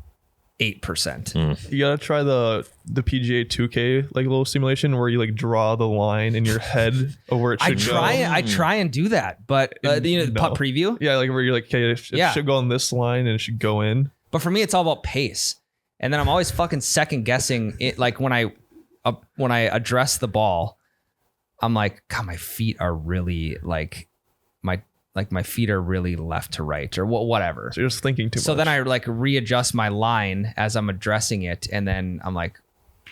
8%. You gotta try the PGA 2K like little simulation where you like draw the line in your head of where it should go. I try and do that, but the putt preview. Yeah, like where you're like, okay, it should go on this line and it should go in. But for me, it's all about pace, and then I'm always fucking second guessing it. Like when I address the ball, I'm like, God, my feet are really my feet are really left to right or whatever. So you're just thinking too much. So then I like readjust my line as I'm addressing it. And then I'm like,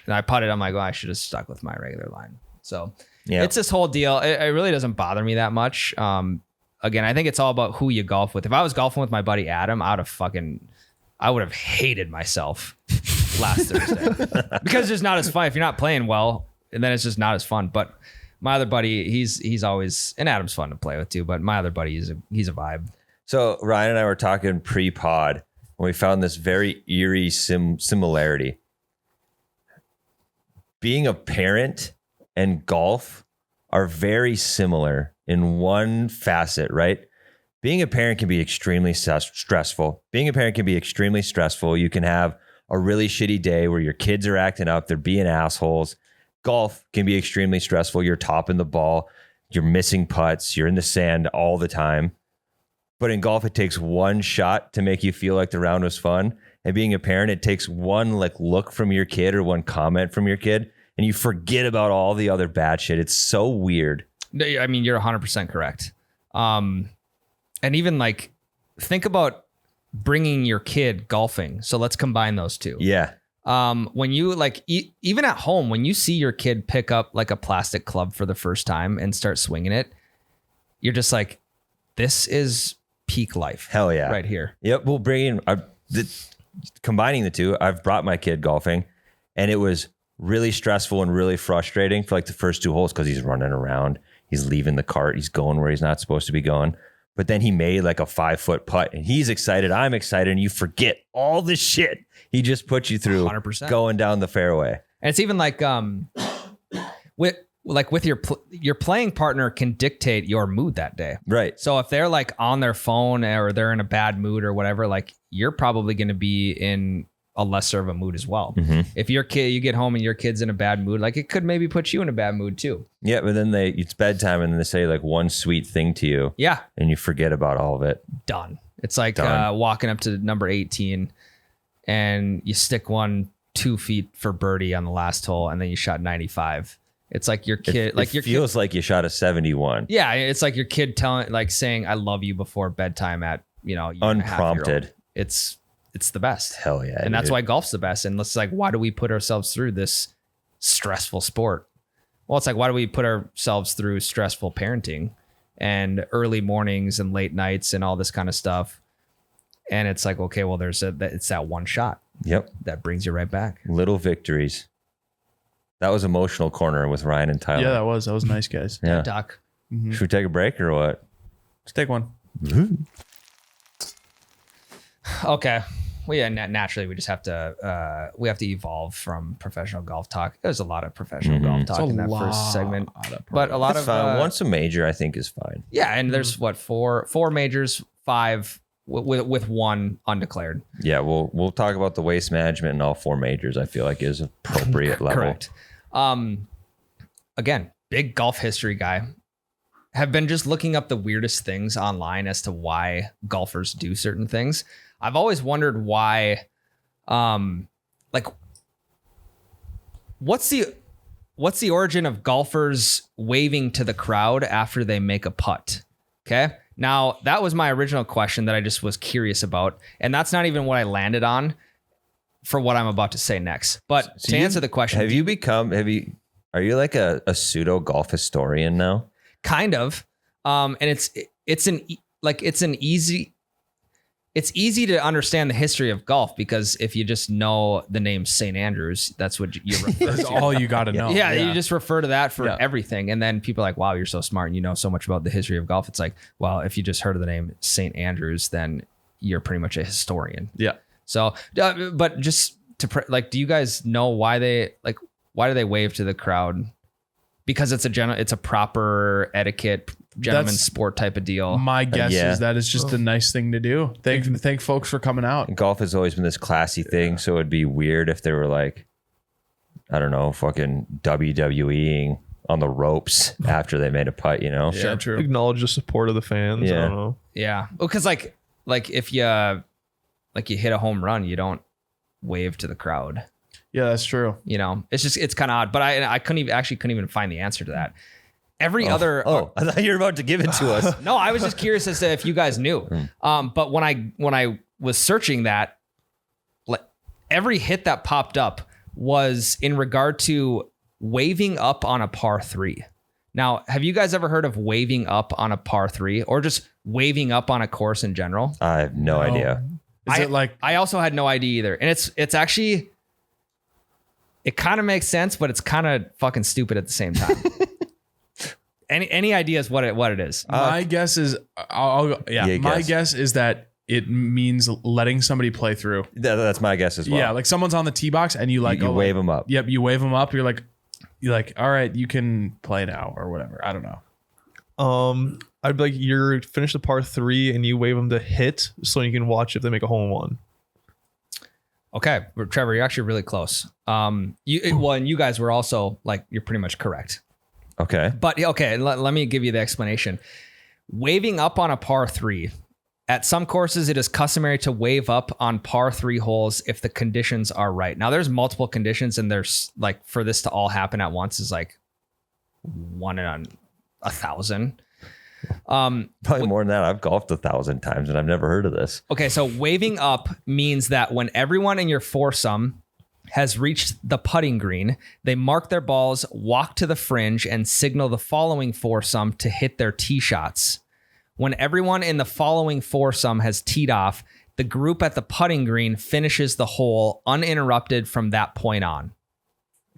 and I putt it. I'm like, I should have stuck with my regular line. So it's this whole deal. It really doesn't bother me that much. Again, I think it's all about who you golf with. If I was golfing with my buddy Adam, I would have hated myself last Thursday because it's just not as fun. If you're not playing well, and then it's just not as fun. But my other buddy, he's always, and Adam's fun to play with too, but my other buddy, he's a vibe. So Ryan and I were talking pre-pod when we found this very eerie similarity. Being a parent and golf are very similar in one facet, right? Being a parent can be extremely stressful. Being a parent can be extremely stressful. You can have a really shitty day where your kids are acting up, they're being assholes. Golf can be extremely stressful. You're topping the ball, you're missing putts, you're in the sand all the time. But in golf, it takes one shot to make you feel like the round was fun. And being a parent, it takes one like look from your kid or one comment from your kid, and you forget about all the other bad shit. It's so weird. I mean, you're 100% correct. And even like, think about bringing your kid golfing. So let's combine those two. Yeah. When you like, even at home, when you see your kid pick up like a plastic club for the first time and start swinging it, you're just like, this is peak life. Hell yeah. Right here. Yep. We'll bring in combining the two. I've brought my kid golfing and it was really stressful and really frustrating for like the first 2 holes because he's running around. He's leaving the cart. He's going where he's not supposed to be going. But then he made like a 5-foot putt and he's excited. I'm excited. And you forget all the shit he just put you through 100%. Going down the fairway. And it's even like, with your playing partner can dictate your mood that day. Right. So if they're like on their phone or they're in a bad mood or whatever, like you're probably going to be in a lesser of a mood as well. If you get home and your kid's in a bad mood, like it could maybe put you in a bad mood too. Yeah, but then it's bedtime and then they say like one sweet thing to you. Yeah. And you forget about all of it. Done. It's like Done. walking up to number 18 and you stick one 2 feet for birdie on the last hole and then you shot 95. It's like your kid, It feels like you shot a 71. Yeah, it's like your kid saying "I love you" before bedtime at Unprompted. It's the best. Hell yeah, and that's dude. why golf's the best. And it's like, why do we put ourselves through this stressful sport? Well, it's like, why do we put ourselves through stressful parenting and early mornings and late nights and all this kind of stuff? And it's like, okay, well, it's that one shot. Yep. That brings you right back. Little victories. That was emotional corner with Ryan and Tyler. Yeah, that was nice, guys. Yeah. Doc. Should we take a break or what? Let's take one. Okay. Well, yeah, naturally we just have to evolve from professional golf talk. There's a lot of professional golf talk in that first segment, but a lot That's of fine. Once a major, I think is fine. yeah. And there's four majors, 5 with 1 undeclared. Yeah, we'll talk about the waste management and all 4 majors. I feel like is appropriate level. Correct. Again, big golf history guy. Have been just looking up the weirdest things online as to why golfers do certain things. I've always wondered why, like, what's the origin of golfers waving to the crowd after they make a putt? Okay. Now that was my original question that I just was curious about. And that's not even what I landed on for what I'm about to say next. But to answer the question, are you like a pseudo golf historian now? kind of. And it's easy to understand the history of golf because if you just know the name St. Andrews, that's what you refer That's to. all you got to know. Yeah, you just refer to that for Yeah. everything. And then people are like, wow, you're so smart and you know so much about the history of golf. It's like, well, if you just heard of the name St. Andrews, then you're pretty much a historian. Yeah. So, but just to do you guys know why do they wave to the crowd? Because it's a proper etiquette, gentleman's That's sport type of deal. My guess Yeah. is that it's just a nice thing to do. Thank folks for coming out. Golf has always been this classy thing, so it'd be weird if they were like, I don't know, fucking WWEing on the ropes after they made a putt, you know? Yeah, true. Acknowledge the support of the fans. I Yeah. don't know. Yeah, because like if you hit a home run, you don't wave to the crowd. Yeah, that's true. You know, it's kind of odd. But I couldn't even find the answer to that. Every other I thought you were about to give it to us. no, I was just curious as to if you guys knew. But when I was searching that, every hit that popped up was in regard to waving up on a par 3. Now, have you guys ever heard of waving up on a par 3 or just waving up on a course in general? I have no idea. Is it like I also had no idea either. And it's actually, it kind of makes sense, but it's kind of fucking stupid at the same time. Any ideas what it is? my guess is my guess. guess is that it means letting somebody play through. That's my guess as well. Yeah, like someone's on the tee box and you you wave them up. Yep, you wave them up. You're like, all right, you can play now or whatever. I don't know. I'd be like, you're finish the par 3 and you wave them to hit so you can watch if they make a hole in one. Okay, Trevor, you're actually really close. And you guys were also you're pretty much correct. Okay. But okay, let me give you the explanation. Waving up on a par 3. At some courses, it is customary to wave up on par 3 holes if the conditions are right. Now, there's multiple conditions, and there's for this to all happen at once is 1 in 1,000. Probably more than that. I've golfed 1,000 times and I've never heard of this. Okay, so waving up means that when everyone in your foursome has reached the putting green, they mark their balls, walk to the fringe, and signal the following foursome to hit their tee shots. When everyone in the following foursome has teed off, the group at the putting green finishes the hole uninterrupted from that point on.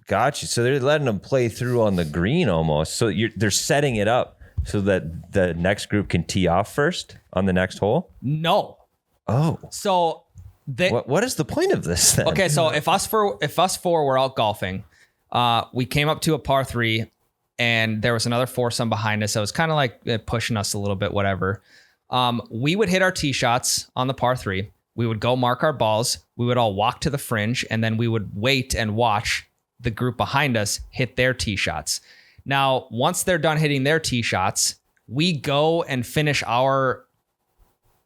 Gotcha. So they're letting them play through on the green almost. So they're setting it up so that the next group can tee off first on the next hole? No. Oh. So what is the point of this then? Okay, so if us four were out golfing, we came up to a par 3 and there was another foursome behind us that was kind of pushing us a little bit, whatever. We would hit our tee shots on the par 3. We would go mark our balls. We would all walk to the fringe, and then we would wait and watch the group behind us hit their tee shots. Now, once they're done hitting their tee shots, we go and finish our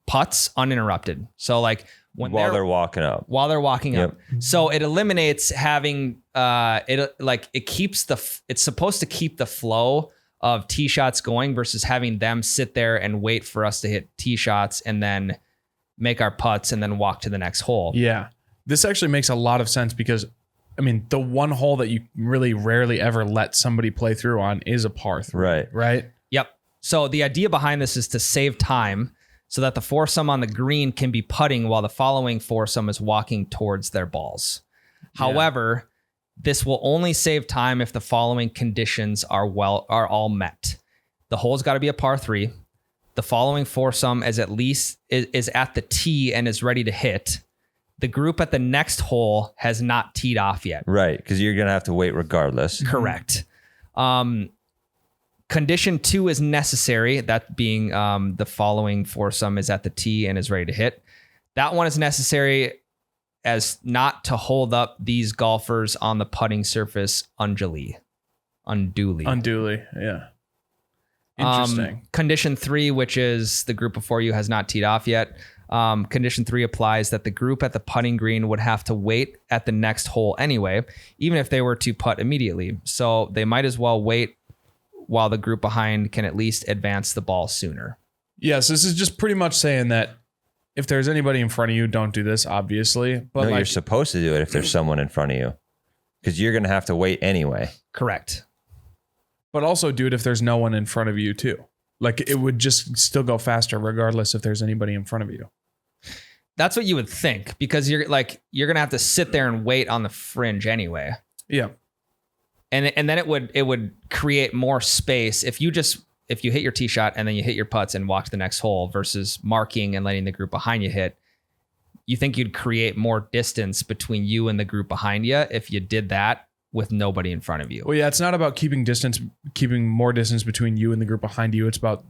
putts uninterrupted. So like while they're walking up. So it eliminates having it's supposed to keep the flow of tee shots going versus having them sit there and wait for us to hit tee shots and then make our putts and then walk to the next hole. Yeah. This actually makes a lot of sense because I mean, the one hole that you really rarely ever let somebody play through on is a par 3. Right. Yep. So the idea behind this is to save time so that the foursome on the green can be putting while the following foursome is walking towards their balls. Yeah. However, this will only save time if the following conditions are all met. The hole's got to be a par 3. The following foursome is at the tee and is ready to hit. The group at the next hole has not teed off yet. Right, because you're going to have to wait regardless. Correct. Condition 2 is necessary, that being the following foursome is at the tee and is ready to hit. That one is necessary as not to hold up these golfers on the putting surface unduly, yeah. Interesting. Condition 3, which is the group before you has not teed off yet. Condition 3 applies that the group at the putting green would have to wait at the next hole anyway, even if they were to putt immediately. So they might as well wait while the group behind can at least advance the ball sooner. Yes, this is just pretty much saying that if there's anybody in front of you, don't do this, obviously. But no, you're supposed to do it if there's someone in front of you because you're going to have to wait anyway. Correct. But also do it if there's no one in front of you too. Like it would just still go faster regardless if there's anybody in front of you. That's what you would think because you're going to have to sit there and wait on the fringe anyway. Yeah. And then it would create more space if you hit your tee shot and then you hit your putts and walk to the next hole versus marking and letting the group behind you hit. You think you'd create more distance between you and the group behind you if you did that with nobody in front of you. Well, yeah, it's not about keeping more distance between you and the group behind you. It's about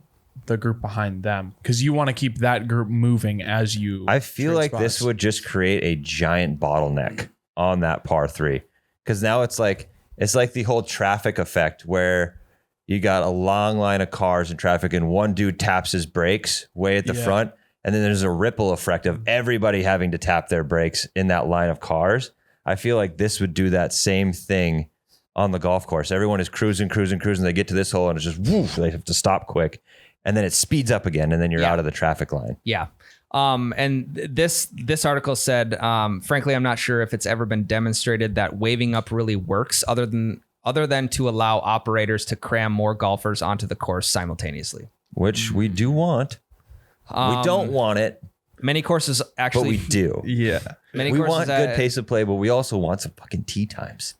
the group behind them because you want to keep that group moving as you. I feel like this would just create a giant bottleneck on that par 3 because now it's like the whole traffic effect where you got a long line of cars in traffic and one dude taps his brakes way at the front. And then there's a ripple effect of everybody having to tap their brakes in that line of cars. I feel like this would do that same thing on the golf course. Everyone is cruising. They get to this hole and it's just woof, they have to stop quick. And then it speeds up again and then you're out of the traffic line. Yeah. And this article said, frankly, I'm not sure if it's ever been demonstrated that waving up really works other than to allow operators to cram more golfers onto the course simultaneously. Which we do want. We don't want it. Many courses actually... But we do. Yeah. We want good pace of play, but we also want some fucking tee times.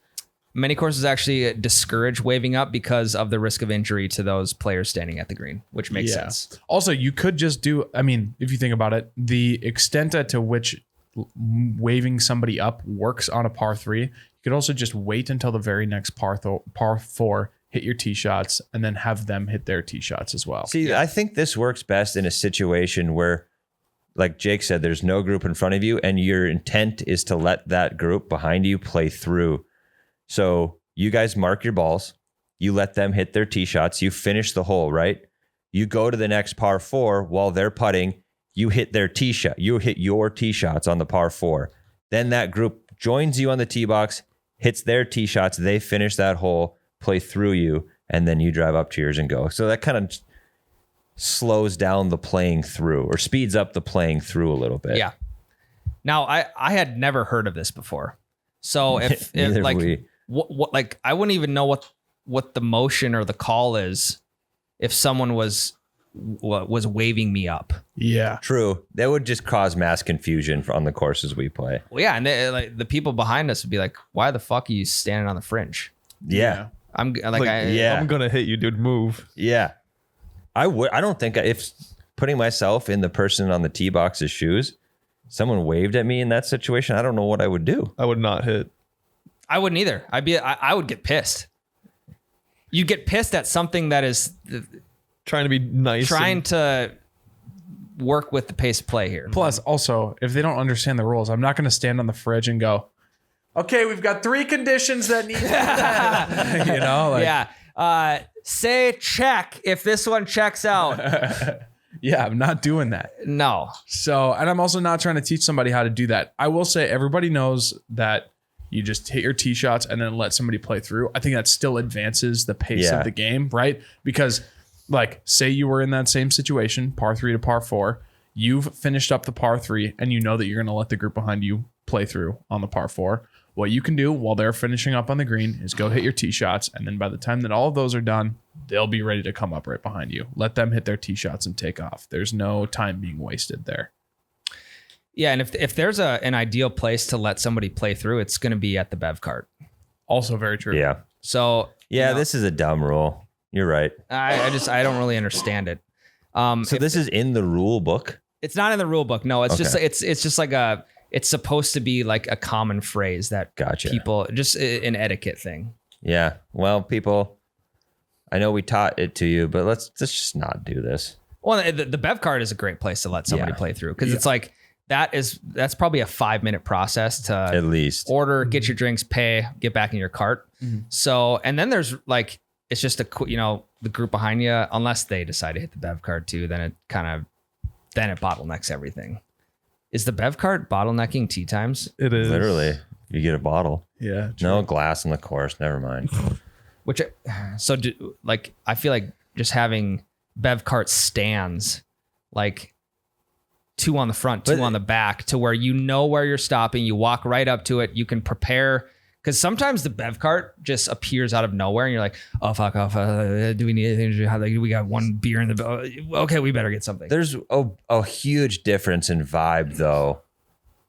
Many courses actually discourage waving up because of the risk of injury to those players standing at the green, which makes sense. Also, you could just do... I mean, if you think about it, the extent to which waving somebody up works on a par 3, you could also just wait until the very next par 4, hit your tee shots, and then have them hit their tee shots as well. See, I think this works best in a situation where, like Jake said, there's no group in front of you, and your intent is to let that group behind you play through. So you guys mark your balls, you let them hit their tee shots, you finish the hole, right? You go to the next par 4 while they're putting, you hit their tee shot, you hit your tee shots on the par 4. Then that group joins you on the tee box, hits their tee shots, they finish that hole, play through you, and then you drive up to yours and go. So that kind of slows down the playing through or speeds up the playing through a little bit. Yeah. Now, I had never heard of this before. So if like what like I wouldn't even know what the motion or the call is if someone was waving me up. Yeah. True. That would just cause mass confusion on the courses we play. Well, yeah, and like the people behind us would be like, "Why the fuck are you standing on the fringe?" Yeah. I'm I'm gonna hit you, dude. Move. Yeah. I don't think if putting myself in the person on the tee box's shoes, someone waved at me in that situation, I don't know what I would do. I would not hit. I wouldn't either. I would get pissed. You'd get pissed at something that is trying to be nice. Trying to work with the pace of play here. Plus, also, if they don't understand the rules, I'm not going to stand on the fridge and go, okay, we've got 3 conditions that need to be met. You know? Like, yeah. Say check if this one checks out. yeah, I'm not doing that. No. So, and I'm also not trying to teach somebody how to do that. I will say everybody knows that you just hit your tee shots and then let somebody play through. I think that still advances the pace of the game, right? Because like, say you were in that same situation, par 3 to par 4, you've finished up the par 3 and you know that you're going to let the group behind you play through on the par 4. What you can do while they're finishing up on the green is go hit your tee shots. And then by the time that all of those are done, they'll be ready to come up right behind you. Let them hit their tee shots and take off. There's no time being wasted there. Yeah, and if there's an ideal place to let somebody play through, it's going to be at the bev cart. Also very true. Yeah. So Yeah, this is a dumb rule. You're right. I don't really understand it. So this is in the rule book? It's not in the rule book. No, it's just just like it's supposed to be like a common phrase that people, just an etiquette thing. Yeah. Well, people, I know we taught it to you, but let's just not do this. Well, the bev cart is a great place to let somebody play through because it's like that's probably a 5-minute process to at least order, get your drinks, pay, get back in your cart. Mm-hmm. So, and then there's like, it's just the group behind you, unless they decide to hit the bev cart too, then it bottlenecks everything. Is the bev cart bottlenecking tee times? It is. Literally, you get a bottle. Yeah. True. No glass in the course. Never mind. I feel like just having bev cart stands, like 2 on the front, 2 on the back, to where you know where you're stopping. You walk right up to it. You can prepare. Because sometimes the bev cart just appears out of nowhere and you're like, oh, fuck off. Do we need anything? We got 1 beer in the... Okay, we better get something. There's a huge difference in vibe, though,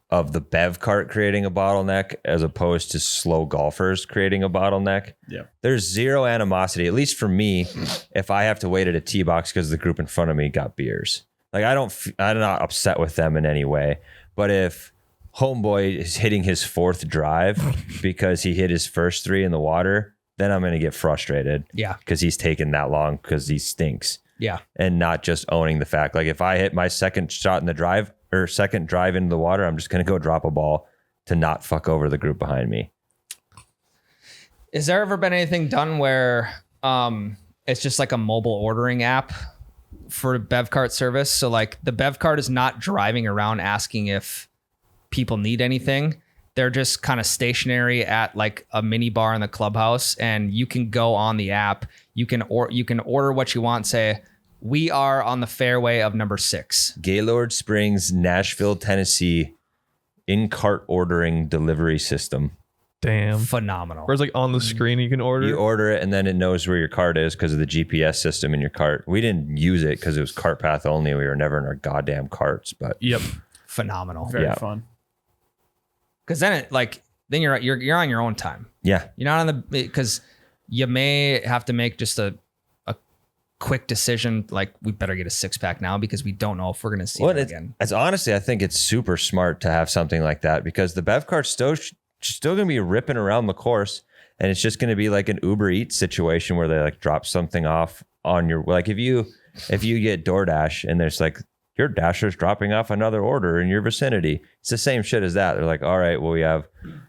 of the bev cart creating a bottleneck as opposed to slow golfers creating a bottleneck. Yeah. There's zero animosity, at least for me, if I have to wait at a tee box because the group in front of me got beers. Like, I'm not upset with them in any way. But if homeboy is hitting his 4th drive because he hit his first 3 in the water, then I'm going to get frustrated. Yeah. Because he's taking that long because he stinks. Yeah. And not just owning the fact. Like, if I hit my second shot in the drive or second drive into the water, I'm just going to go drop a ball to not fuck over the group behind me. Has there ever been anything done where it's just like a mobile ordering app for bev cart service? So like the bev cart is not driving around asking if people need anything. They're just kind of stationary at like a mini bar in the clubhouse, and you can go on the app. You can order what you want. Say, we are on the fairway of number 6. Gaylord Springs, Nashville, Tennessee, in-cart ordering delivery system. Damn. Phenomenal. Whereas like on the screen you can order. You order it and then it knows where your cart is because of the GPS system in your cart. We didn't use it because it was cart path only. We were never in our goddamn carts, but Yep. Phenomenal. Very fun. Because then you're on your own time. yeah. You're not on the, because you may have to make just a quick decision, like we better get a 6-pack now because we don't know if we're going to see it again. It's honestly, I think it's super smart to have something like that because the bev cart's still going to be ripping around the course, and it's just going to be like an Uber Eats situation where they like drop something off on your, like if you get DoorDash and there's like your Dasher's dropping off another order in your vicinity, it's the same shit as that. They're like, all right, well, we have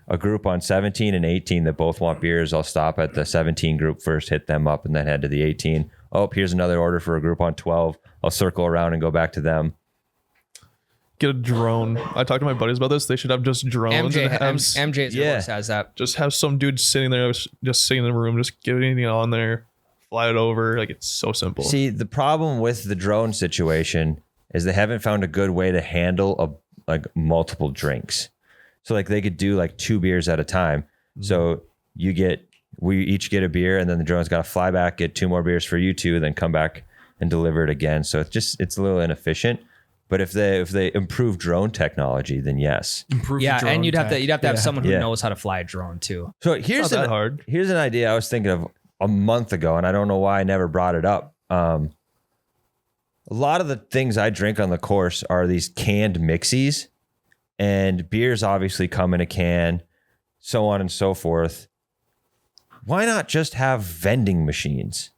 a group on 17 and 18 that both want beers. I'll stop at the 17 group first, hit them up, and then head to the 18. Oh, here's another order for a group on 12. I'll circle around and go back to them. Get a drone. I talked to my buddies about this. They should have just drones. MJ's always has that. Just have some dude sitting there, just sitting in the room, just get anything on there, fly it over. Like, it's so simple. See, the problem with the drone situation is they haven't found a good way to handle multiple drinks. So like they could do like 2 beers at a time. Mm-hmm. So we each get a beer, and then the drone's got to fly back, get 2 more beers for you 2, then come back and deliver it again. So it's a little inefficient. But if they improve drone technology, then yes. And you'd have to have someone who knows how to fly a drone too. So here's an idea I was thinking of a month ago, and I don't know why I never brought it up. A lot of the things I drink on the course are these canned mixies, and beers obviously come in a can, so on and so forth. Why not just have vending machines?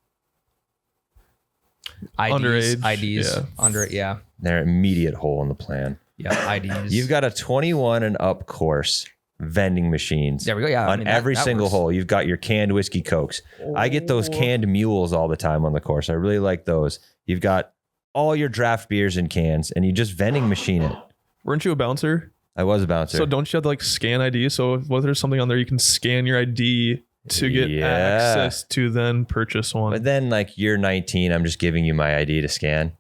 Underage, IDs, yeah. Their immediate hole in the plan. Yeah, IDs. You've got a 21 and up course, vending machines. There we go. Yeah, on every single works. hole, you've got your canned whiskey Cokes. I get those canned mules all the time on the course. I really like those. You've got all your draft beers in cans, and you just vending machine it. Weren't you a bouncer? I was a bouncer. So don't you have to like scan ID? So was there something on there you can scan your ID to get access to then purchase one? But then like you're 19, I'm just giving you my ID to scan.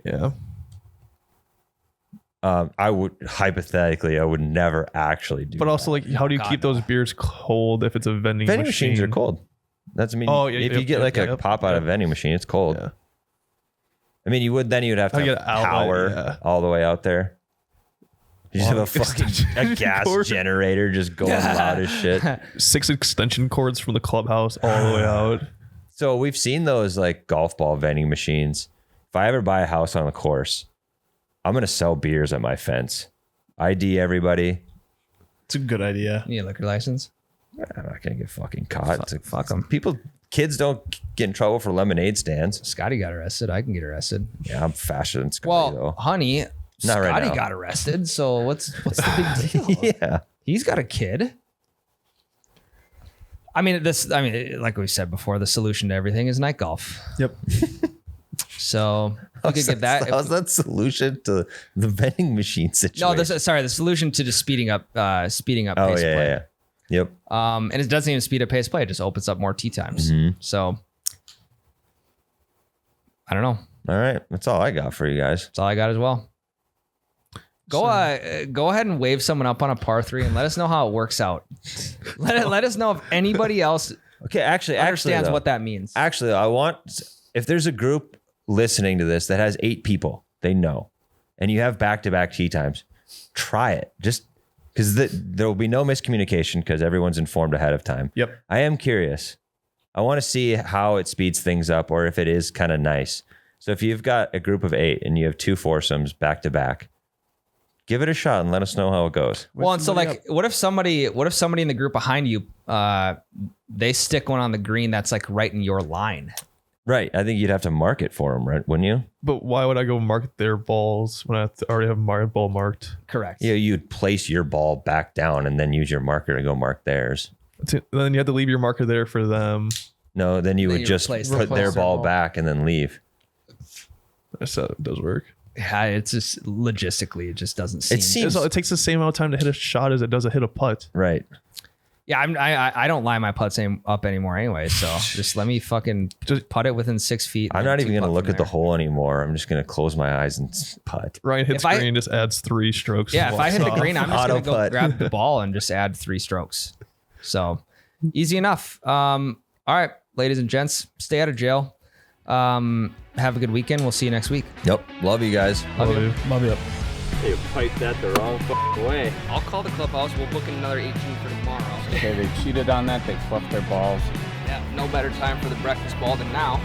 Yeah. I would hypothetically, I would never actually do. But also, that. like, how do you keep those beers cold if it's a vending machine? Vending machines are cold. That's I mean, if you get like a pop out of vending machine, it's cold. Yeah. I mean, you'd have to have power all the way out there. You just have a fucking gas generator just going loud as shit. 6 extension cords from the clubhouse all the way out. So we've seen those like golf ball vending machines. If I ever buy a house on the course, I'm going to sell beers at my fence. ID everybody. It's a good idea. You need a liquor license? I'm not going to get fucking caught. Fuck them. Kids don't get in trouble for lemonade stands. Scottie got arrested. I can get arrested. Yeah, I'm faster than Scottie though. Honey, Not right Scottie now. got arrested. So what's the big deal? Yeah. He's got a kid. I mean, like we said before, the solution to everything is night golf. Yep. So we could get that. How's that solution to the vending machine situation? No, the solution to just speeding up pace Oh, play. yeah. Yep. And it doesn't even speed up pace play. It just opens up more tee times. Mm-hmm. So I don't know. All right. That's all I got for you guys. That's all I got as well. Go ahead and wave someone up on a par 3 and let us know how it works out. Let us know if anybody else understands what that means. Actually, if there's a group listening to this that has 8 people, they know, and you have back-to-back tee times, try it. Just because there will be no miscommunication because everyone's informed ahead of time. Yep. I am curious. I want to see how it speeds things up or if it is kind of nice. So if you've got a group of 8 and you have 2 foursomes back-to-back, give it a shot and let us know how it goes. Well, and so like, what if somebody in the group behind you, they stick one on the green that's like right in your line? Right. I think you'd have to mark it for them, right? Wouldn't you? But why would I go mark their balls when I already have my ball marked? Correct. Yeah, you'd place your ball back down and then use your marker to go mark theirs. Then you have to leave your marker there for them. No, then you would just put their ball back and then leave. That's how it does work. Yeah, it's just logistically, it just doesn't seem. It takes the same amount of time to hit a shot as it does to hit a putt. Right. Yeah, I don't line my putts up anymore anyway. So just let me fucking just putt it within 6 feet. I'm not even going to look at the hole anymore. I'm just going to close my eyes and putt. Ryan hits green, just adds 3 strokes. Yeah, if I hit the green, I'm just going to go grab the ball and just add 3 strokes. So easy enough. All right, ladies and gents, stay out of jail. Have a good weekend. We'll see you next week. Yep. Love you guys. Love you. Love you. They piped that the wrong way. I'll call the clubhouse. We'll book another 18 for tomorrow. Okay, they cheated on that. They fluffed their balls. Yeah, no better time for the breakfast ball than now.